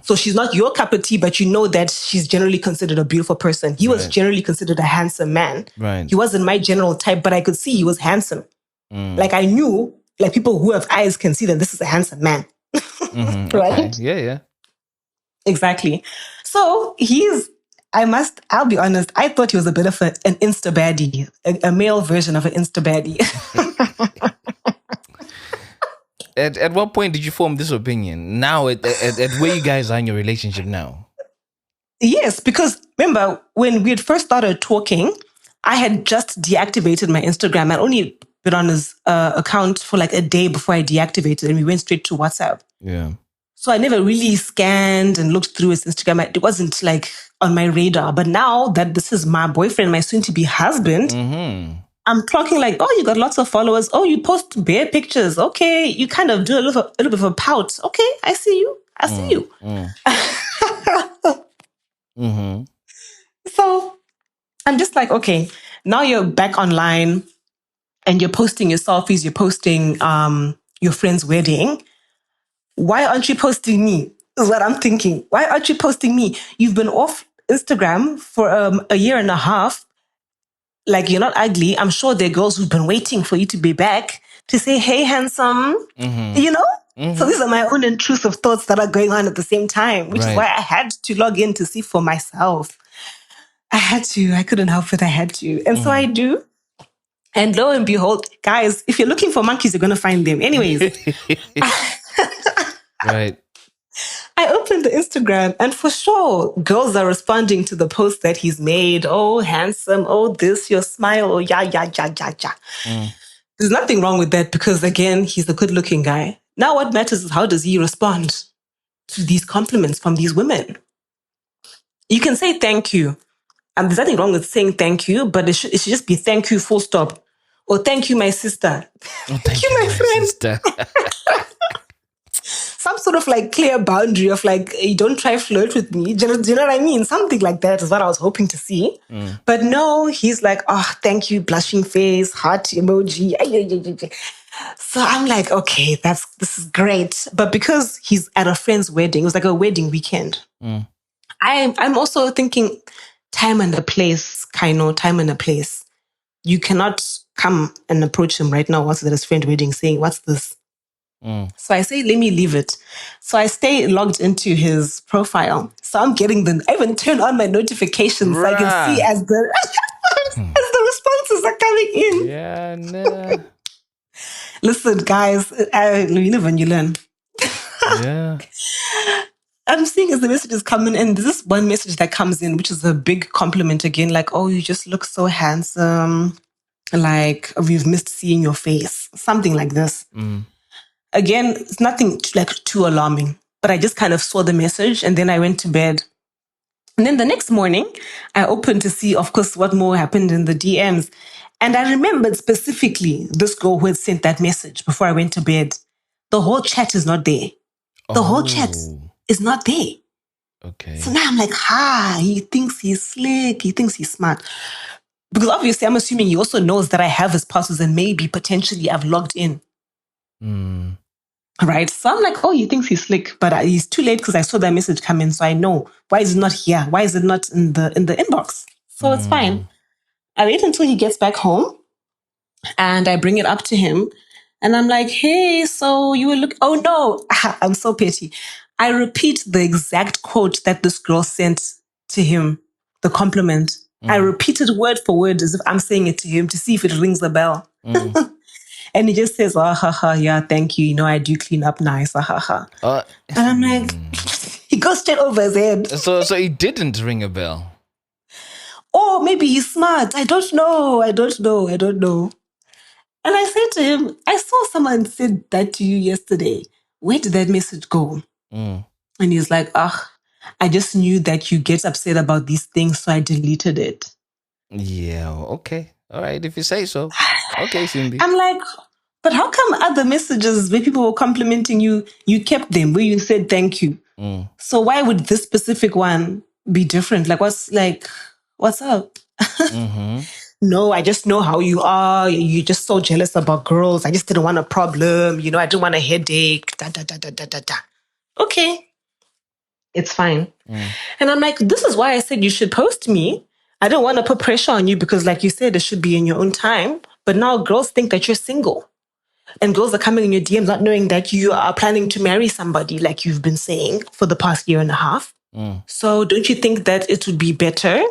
So she's not your cup of tea, but you know that she's generally considered a beautiful person. He was generally considered a handsome man. Right. He wasn't my general type, but I could see he was handsome. Like I knew, like people who have eyes can see that this is a handsome man. Right? Okay. Yeah. Exactly. So I'll be honest, I thought he was a bit of an Insta baddie, a male version of an Insta baddie. At what point did you form this opinion? Now, at where you guys are in your relationship now? Yes, because remember when we had first started talking, I had just deactivated my Instagram. I'd only been on his account for like a day before I deactivated, and we went straight to WhatsApp. Yeah. So I never really scanned and looked through his Instagram. It wasn't like on my radar. But now that this is my boyfriend, my soon-to-be husband, I'm clocking like, oh, you got lots of followers. Oh, you post bare pictures. Okay, you kind of do a little bit of a pout. Okay, I see you. I see you. So I'm just like, okay, now you're back online and you're posting your selfies. You're posting your friend's wedding. Why aren't you posting me? Is what I'm thinking. Why aren't you posting me? You've been off Instagram for a year and a half. Like, you're not ugly. I'm sure there are girls who've been waiting for you to be back to say, hey, handsome, you know? So these are my own intrusive thoughts that are going on at the same time, which is why I had to log in to see for myself. I couldn't help it. I had to. And so I do. And lo and behold, guys, if you're looking for monkeys, you're going to find them. Anyways. Right. I opened the Instagram and for sure, girls are responding to the post that he's made. Oh, handsome. Oh, this, your smile. Oh, yeah. There's nothing wrong with that because, again, he's a good looking guy. Now, what matters is how does he respond to these compliments from these women? You can say thank you. And there's nothing wrong with saying thank you, but it should just be thank you, full stop. Or thank you, my sister. Thank you, my friend. Sister. Some sort of like clear boundary of like, you don't try flirt with me. Do you know what I mean? Something like that is what I was hoping to see. But no, he's like, oh, thank you, blushing face, heart emoji. So I'm like, okay, this is great. But because he's at a friend's wedding, it was like a wedding weekend. I'm also thinking time and a place, Kaino, time and a place. You cannot come and approach him right now once at his friend's wedding saying, what's this? So I say, let me leave it. So I stay logged into his profile. So I'm getting I even turn on my notifications so I can see as the responses are coming in. Yeah, no. Listen, guys, you live and you learn. Yeah. I'm seeing as the messages coming in, there's this one message that comes in, which is a big compliment again, like, oh, you just look so handsome. Like, we've missed seeing your face. Something like this. Again, it's nothing like too alarming, but I just kind of saw the message and then I went to bed. And then the next morning, I opened to see, of course, what more happened in the DMs. And I remembered specifically this girl who had sent that message before I went to bed. The whole chat is not there. The whole chat is not there. Okay. So now I'm like, he thinks he's slick. He thinks he's smart. Because obviously I'm assuming he also knows that I have his passwords and maybe potentially I've logged in. Right? So I'm like, he thinks he's slick, but he's too late because I saw that message come in. So I know, why is it not here? Why is it not in the inbox? So it's fine. I wait until he gets back home and I bring it up to him. And I'm like, hey, so you will look, oh no, I'm so petty. I repeat the exact quote that this girl sent to him, the compliment. I repeated word for word as if I'm saying it to him to see if it rings a bell. And he just says, yeah, thank you. I do clean up nice, And I'm like, he goes straight over his head. So he didn't ring a bell. Or maybe he's smart. I don't know. And I said to him, I saw someone said that to you yesterday. Where did that message go? And he's like, I just knew that you get upset about these things, so I deleted it. Yeah, okay. All right, if you say so. Okay, Simbi. I'm like, but how come other messages where people were complimenting you, you kept them, where you said thank you? So why would this specific one be different? Like, what's up? No, I just know how you are. You're just so jealous about girls. I just didn't want a problem. I didn't want a headache. Okay. It's fine. And I'm like, this is why I said you should post me. I don't want to put pressure on you because, like you said, it should be in your own time. But now girls think that you're single. And girls are coming in your DMs not knowing that you are planning to marry somebody, like you've been saying for the past year and a half. So don't you think that it would be better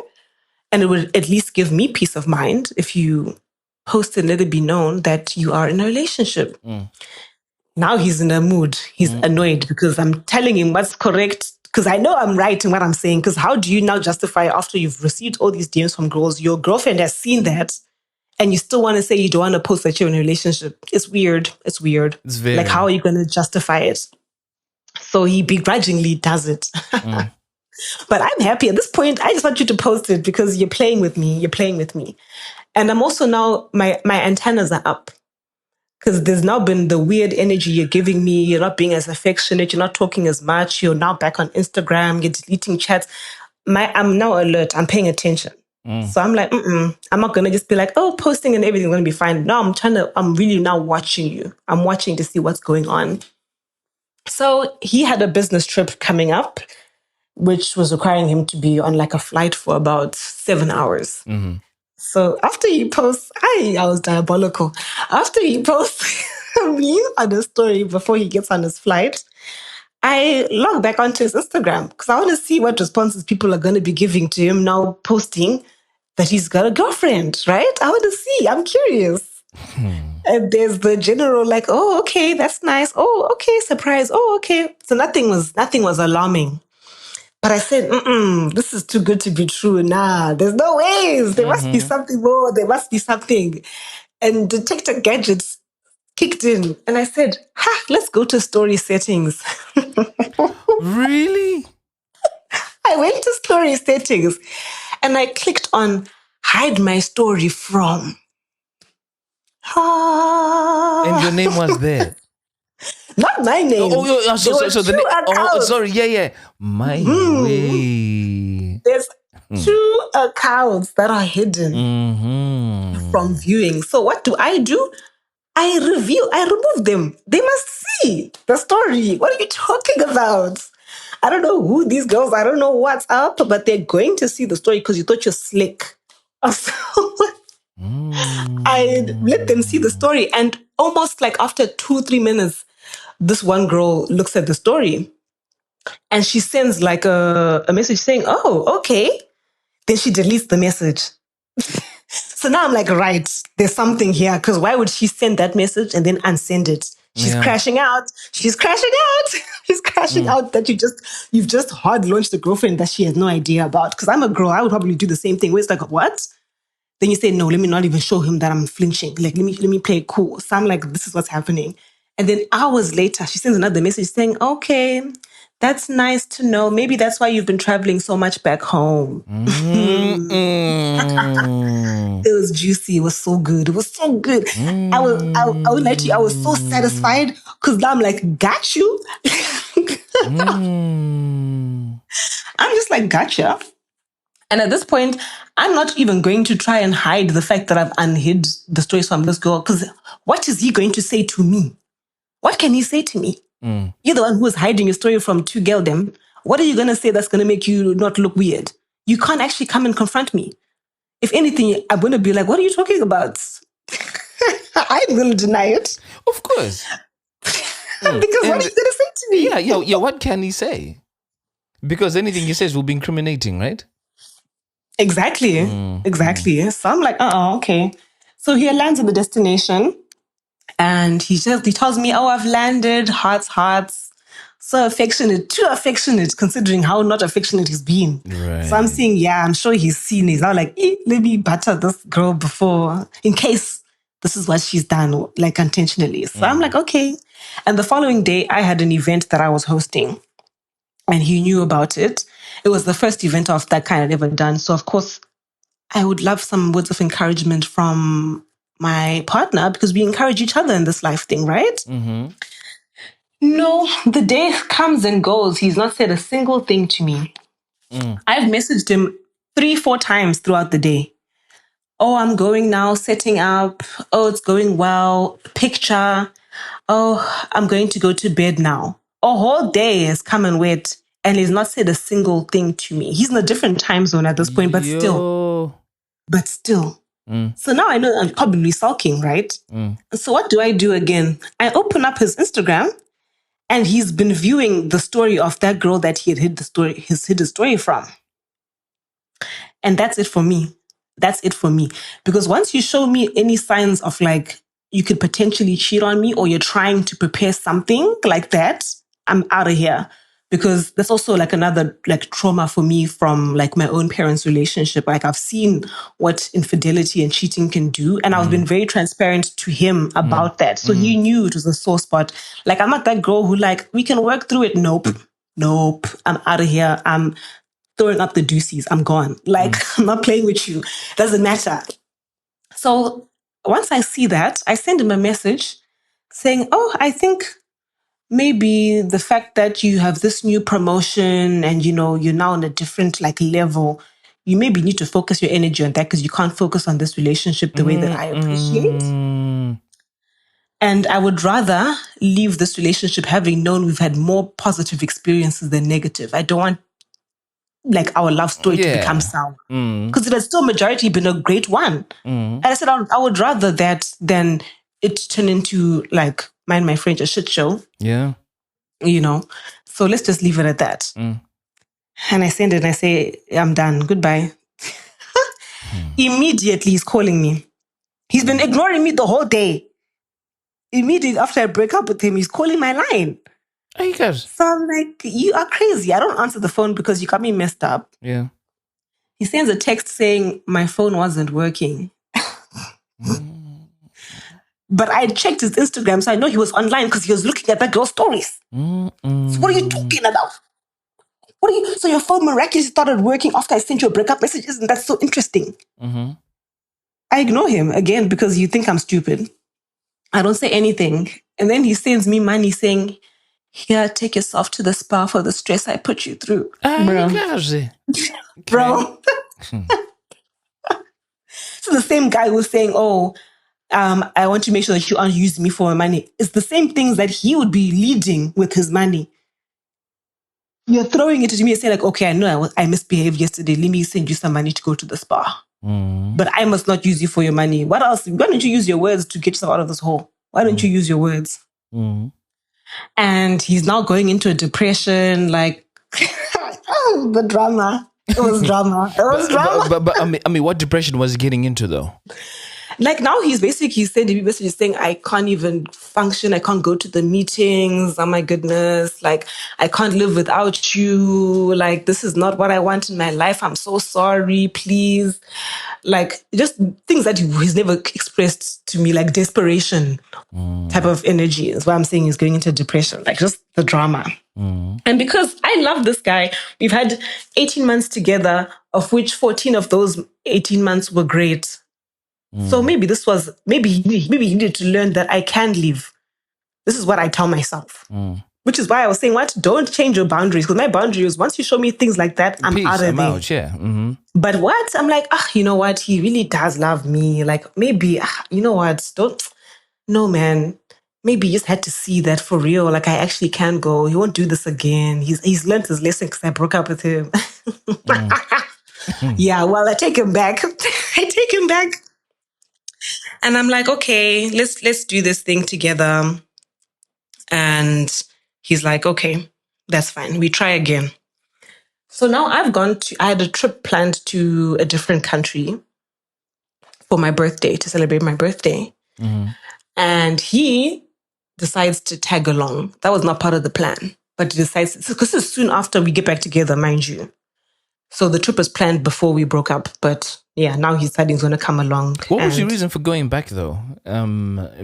and it would at least give me peace of mind if you post and let it be known that you are in a relationship? Now he's in a mood. He's annoyed because I'm telling him what's correct. Because I know I'm right in what I'm saying. Because how do you now justify after you've received all these DMs from girls, your girlfriend has seen that, and you still want to say you don't want to post that you're in a relationship? It's weird. It's weird. It's very. Like, how are you going to justify it? So he begrudgingly does it. But I'm happy at this point. I just want you to post it because you're playing with me. You're playing with me. And I'm also now, my antennas are up. Because there's now been the weird energy you're giving me. You're not being as affectionate. You're not talking as much. You're now back on Instagram. You're deleting chats. I'm now alert. I'm paying attention. So I'm like, I'm not going to just be like, oh, posting and everything's going to be fine. No, I'm really now watching you. I'm watching to see what's going on. So he had a business trip coming up, which was requiring him to be on like a flight for about 7 hours. So after he posts, I was diabolical. After he posts me on the story before he gets on his flight, I log back onto his Instagram because I want to see what responses people are going to be giving to him now posting that he's got a girlfriend, right? I want to see. I'm curious. And there's the general like, oh, okay, that's nice. Oh, okay, surprise. Oh, okay. So nothing was alarming. But I said, this is too good to be true. Nah, there's no ways. There must be something more. There must be something. And Detector Gadgets kicked in. And I said, let's go to story settings. Really? I went to story settings and I clicked on hide my story from. And your name was there. Not my name. Sorry, yeah. My way. There's 2 accounts that are hidden from viewing. So what do? I remove them. They must see the story. What are you talking about? I don't know who these girls, I don't know what's up, but they're going to see the story because you thought you're slick. So I let them see the story. And almost like after 2-3 minutes, this one girl looks at the story and she sends like a message saying, oh, okay. Then she deletes the message. So now I'm like, right, there's something here. Because why would she send that message and then unsend it? She's crashing out. She's crashing out that you've just hard launched a girlfriend that she has no idea about. Because I'm a girl, I would probably do the same thing. Where it's like, what? Then you say, no, let me not even show him that I'm flinching. Like, let me play it cool. So I'm like, this is what's happening. And then hours later, she sends another message saying, okay, that's nice to know. Maybe that's why you've been traveling so much back home. It was juicy. It was so good. It was so good. I would lie to you. I was so satisfied because now I'm like, got you. I'm just like, gotcha. And at this point, I'm not even going to try and hide the fact that I've unhid the stories from this girl because what is he going to say to me? What can he say to me? You're the one who is hiding your story from 2 girl them. What are you going to say that's going to make you not look weird? You can't actually come and confront me. If anything, I'm going to be like, what are you talking about? I'm going to deny it. Of course. Because what are you going to say to me? Yeah, what can he say? Because anything he says will be incriminating, right? Exactly. Exactly. So I'm like, okay. So he lands at the destination and he tells me, oh, I've landed, hearts. So affectionate, too affectionate, considering how not affectionate he's been. Right. So I'm saying, I'm sure he's seen it. I'm like, let me butter this girl before, in case this is what she's done, like intentionally. So I'm like, okay. And the following day, I had an event that I was hosting and he knew about it. It was the first event of that kind I'd ever done. So of course, I would love some words of encouragement from my partner because we encourage each other in this life thing, right? No, the day comes and goes. He's not said a single thing to me. I've messaged him 3-4 times throughout the day. Oh, I'm going now, setting up. Oh, it's going well. Picture. Oh, I'm going to go to bed now. A whole day has come and went and he's not said a single thing to me. He's in a different time zone at this point, but still. So now I know I'm probably sulking, right? So what do I do again? I open up his Instagram, and he's been viewing the story of that girl that he had hid the story from. And that's it for me. That's it for me. Because once you show me any signs of like, you could potentially cheat on me, or you're trying to prepare something like that, I'm out of here. Because that's also like another like trauma for me from like my own parents' relationship. Like I've seen what infidelity and cheating can do. And I've been very transparent to him about that. So he knew it was a sore spot. Like I'm not that girl who like, we can work through it. Nope. I'm out of here. I'm throwing up the deuces. I'm gone. Like I'm not playing with you. Doesn't matter. So once I see that, I send him a message saying, oh, I think maybe the fact that you have this new promotion and, you know, you're now on a different like level, you maybe need to focus your energy on that because you can't focus on this relationship the way that I appreciate. And I would rather leave this relationship having known we've had more positive experiences than negative. I don't want like our love story to become sour. Because it has still majority been a great one. And I said, I would rather that than it turn into like, mind my French, a shit show. Yeah. You know? So let's just leave it at that. And I send it and I say, I'm done. Goodbye. Immediately he's calling me. He's been ignoring me the whole day. Immediately after I break up with him, he's calling my line. Oh, you guys. So I'm like, you are crazy. I don't answer the phone because you got me messed up. Yeah. He sends a text saying my phone wasn't working. But I checked his Instagram, so I know he was online because he was looking at that girl's stories. So what are you talking about? So your phone miraculously started working after I sent you a breakup message? Isn't that so interesting? I ignore him again because you think I'm stupid. I don't say anything. And then he sends me money saying, here, take yourself to the spa for the stress I put you through. Bro. Bro. So the same guy was saying, oh, I want to make sure that you aren't using me for my money. It's the same things that he would be leading with his money. You're throwing it to me and saying like, okay, I know I misbehaved yesterday. Let me send you some money to go to the spa. But I must not use you for your money. What else? Why don't you use your words to get yourself out of this hole? Why don't you use your words? And he's now going into a depression, like, the drama. It was drama. It was drama. But I mean, what depression was he getting into though? Like now he's sending me messages saying, I can't even function. I can't go to the meetings. Oh my goodness. Like, I can't live without you. Like, this is not what I want in my life. I'm so sorry. Please. Like, just things that he's never expressed to me, like desperation type of energy is what I'm saying is going into depression. Like, just the drama. And because I love this guy, we've had 18 months together, of which 14 of those 18 months were great. So maybe he needed to learn that I can leave. This is what I tell myself. Which is why I was saying, don't change your boundaries. Because my boundary is once you show me things like that, I'm out of there. Yeah. But what? I'm like, you know what? He really does love me. Like maybe, you know what? No, man. Maybe you just had to see that for real. Like I actually can go. He won't do this again. He's learned his lesson because I broke up with him. Yeah, well, I take him back. And I'm like, okay, let's do this thing together. And he's like, okay, that's fine. We try again. So now I had a trip planned to a different country for my birthday, to celebrate my birthday. And he decides to tag along. That was not part of the plan, but he decides, because it's soon after we get back together, mind you. So the trip was planned before we broke up, but yeah, now he decided he's going to come along. What was your reason for going back though?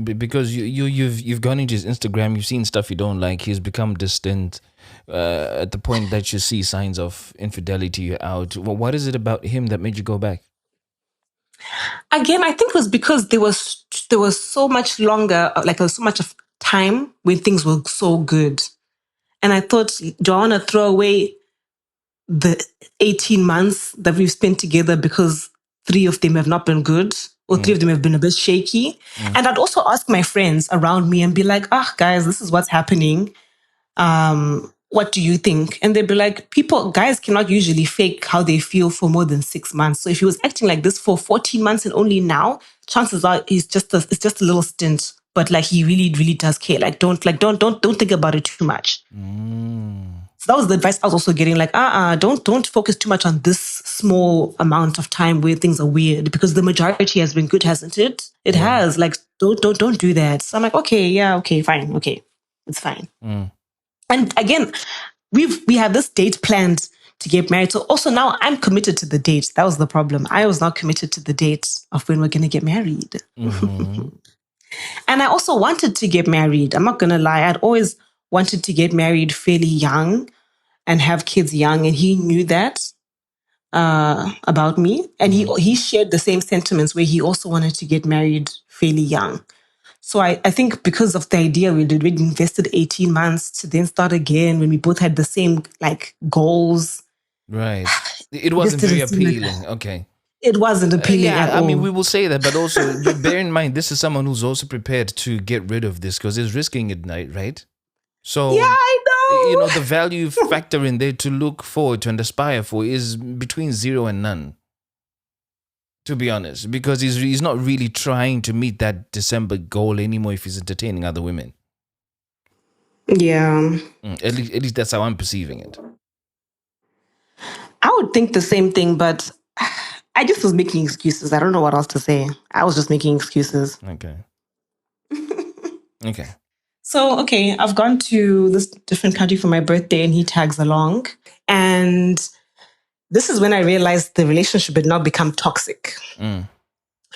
Because you've gone into his Instagram, you've seen stuff you don't like. He's become distant at the point that you see signs of infidelity out. Well, what is it about him that made you go back? Again, I think it was because there was so much longer, like there was so much of time when things were so good, and I thought, do I want to throw away the 18 months that we've spent together because 3 of them have not been good, or 3 of them have been a bit shaky? And I'd also ask my friends around me and be like, guys, this is what's happening. what do you think? And they'd be like, guys cannot usually fake how they feel for more than 6 months. So if he was acting like this for 14 months and only now, chances are it's just a little stint. But like he really, really does care. Like don't think about it too much. So that was the advice I was also getting. Like, don't focus too much on this small amount of time where things are weird, because the majority has been good, hasn't it? It has. Like, don't do that. So I'm like, okay, fine, okay, it's fine. And again, we have this date planned to get married. So also now I'm committed to the date. That was the problem. I was not committed to the date of when we're gonna get married. And I also wanted to get married. I'm not gonna lie. I'd always wanted to get married fairly young and have kids young, and he knew that about me. And he shared the same sentiments, where he also wanted to get married fairly young. So I think because of the idea we invested 18 months to then start again when we both had the same like goals. Right. It wasn't very appealing. Okay. It wasn't appealing at all. I mean, we will say that, but also bear in mind, this is someone who's also prepared to get rid of this because he's risking it, right? So, yeah, I know. The value factor in there to look forward to and aspire for is between 0 and none, to be honest, because he's not really trying to meet that December goal anymore if he's entertaining other women. Yeah. At least that's how I'm perceiving it. I would think the same thing, but I just was making excuses. I don't know what else to say. I was just making excuses. Okay. Okay. So, I've gone to this different country for my birthday and he tags along. And this is when I realized the relationship had now become toxic.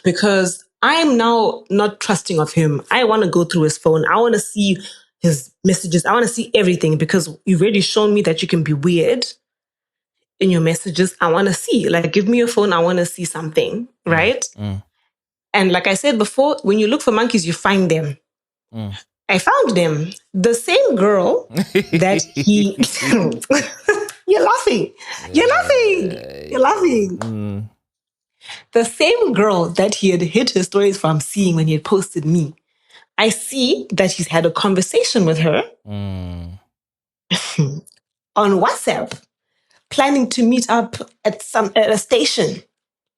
Because I am now not trusting of him. I want to go through his phone. I want to see his messages. I want to see everything, because you've already shown me that you can be weird in your messages. I want to see, like, give me your phone. I want to see something, right? And like I said before, when you look for monkeys, you find them. I found them. The same girl that he... You're laughing. You're laughing. The same girl that he had hid his stories from seeing when he had posted me. I see that he's had a conversation with her on WhatsApp, planning to meet up at a station,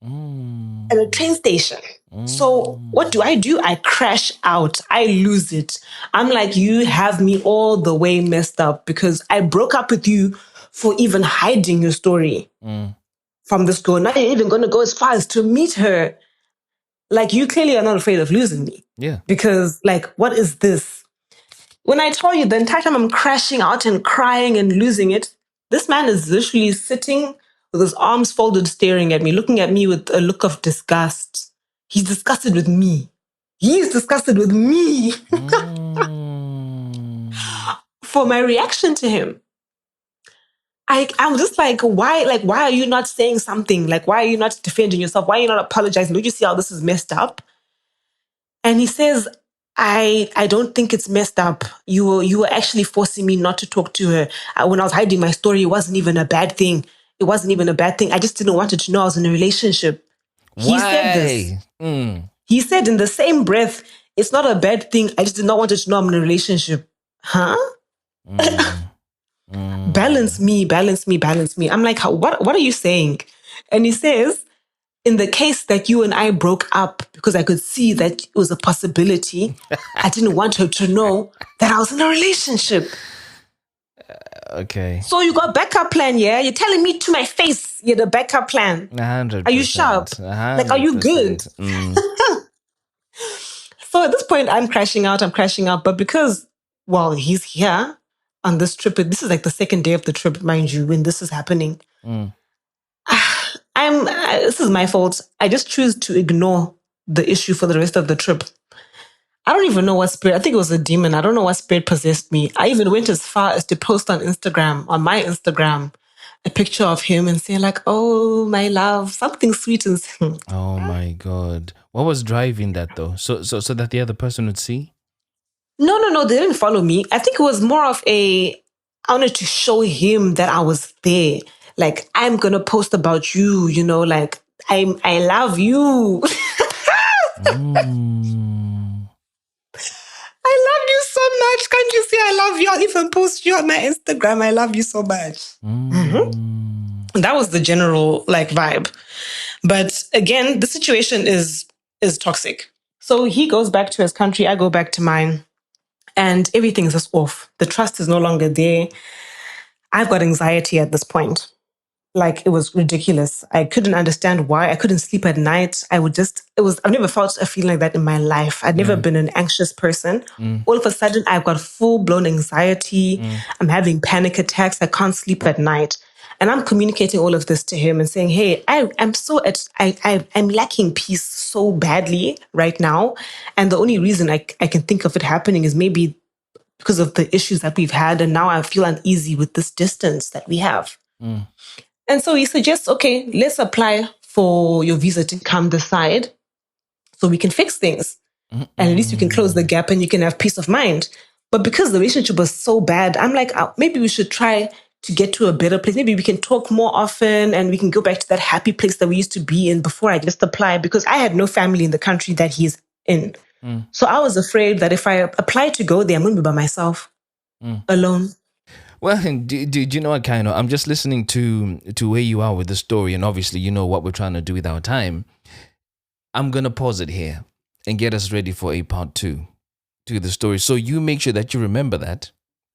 at a train station. So what do? I crash out. I lose it. I'm like, you have me all the way messed up, because I broke up with you for even hiding your story from this girl. Now you're even going to go as far as to meet her. Like, you clearly are not afraid of losing me. Yeah. Because, like, what is this? When I tell you the entire time I'm crashing out and crying and losing it, this man is literally sitting with his arms folded, staring at me, looking at me with a look of disgust. He's disgusted with me. He's disgusted with me for my reaction to him. I'm just like, why are you not saying something? Like, why are you not defending yourself? Why are you not apologizing? Don't you see how this is messed up? And he says, I don't think it's messed up. You were actually forcing me not to talk to her. When I was hiding my story, it wasn't even a bad thing. It wasn't even a bad thing. I just didn't want her to know I was in a relationship. Why? He said this. He said in the same breath, it's not a bad thing. I just did not want her to know I'm in a relationship. Huh? Balance me. I'm like, what are you saying? And he says, in the case that you and I broke up, because I could see that it was a possibility, I didn't want her to know that I was in a relationship. Okay. So you got a backup plan, yeah? You're telling me to my face you're the backup plan. 100%. Are you sharp? 100%. Like, are you good? So at this point, I'm crashing out. But because, well, he's here on this trip, this is like the second day of the trip, mind you, when this is happening. This is my fault. I just choose to ignore the issue for the rest of the trip. I don't even know what spirit. I think it was a demon. I don't know what spirit possessed me. I even went as far as to post on my Instagram, a picture of him and say like, "Oh, my love, something sweet." And oh my God, what was driving that though? So that the other person would see? No, they didn't follow me. I think it was more of I wanted to show him that I was there. Like, I'm gonna post about you, like I love you. I love you so much. Can't you see I love you? I'll even post you on my Instagram. I love you so much. That was the general vibe. But again, the situation is toxic. So he goes back to his country. I go back to mine. And everything is just off. The trust is no longer there. I've got anxiety at this point. It was ridiculous. I couldn't understand why. I couldn't sleep at night. I've never felt a feeling like that in my life. I'd never been an anxious person. All of a sudden, I've got full-blown anxiety. I'm having panic attacks. I can't sleep at night. And I'm communicating all of this to him and saying, hey, I'm lacking peace so badly right now. And the only reason I can think of it happening is maybe because of the issues that we've had. And now I feel uneasy with this distance that we have. And so he suggests, okay, let's apply for your visa to come this side so we can fix things. And at least you can close the gap and you can have peace of mind. But because the relationship was so bad, I'm like, maybe we should try to get to a better place. Maybe we can talk more often and we can go back to that happy place that we used to be in before I just applied, because I had no family in the country that he's in. So I was afraid that if I apply to go there, I'm going to be by myself, alone. Well, do you know what, Kaino? I'm just listening to where you are with the story, and obviously you know what we're trying to do with our time. I'm going to pause it here and get us ready for a part 2 to the story. So you make sure that you remember that,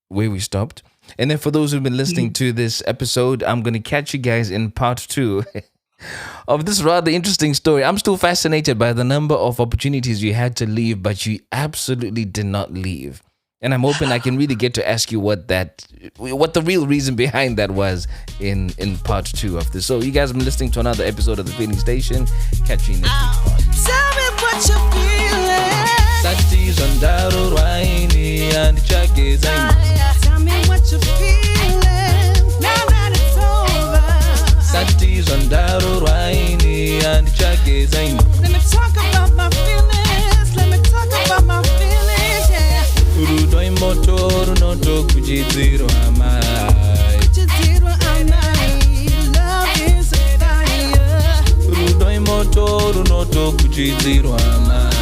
where we stopped. And then for those who've been listening to this episode, I'm going to catch you guys in part 2 of this rather interesting story. I'm still fascinated by the number of opportunities you had to leave, but you absolutely did not leave. And I'm hoping I can really get to ask you what the real reason behind that was in part 2 of this. So you guys have been listening to another episode of The Feeling Station. Catch you next week's part. Tell me what you're feeling. Sati's on Daro Raini and Chake Zain. Tell me what you're feeling. Now that it's over. Sati's on Daro Raini and Chake Zain. Let me talk about my feelings. Let me talk about my feelings, yeah. Urudoi motoru no to kujidziro amai. Kujidziro amai. Love is a fire. Urudoi motoru no to kujidziro amai.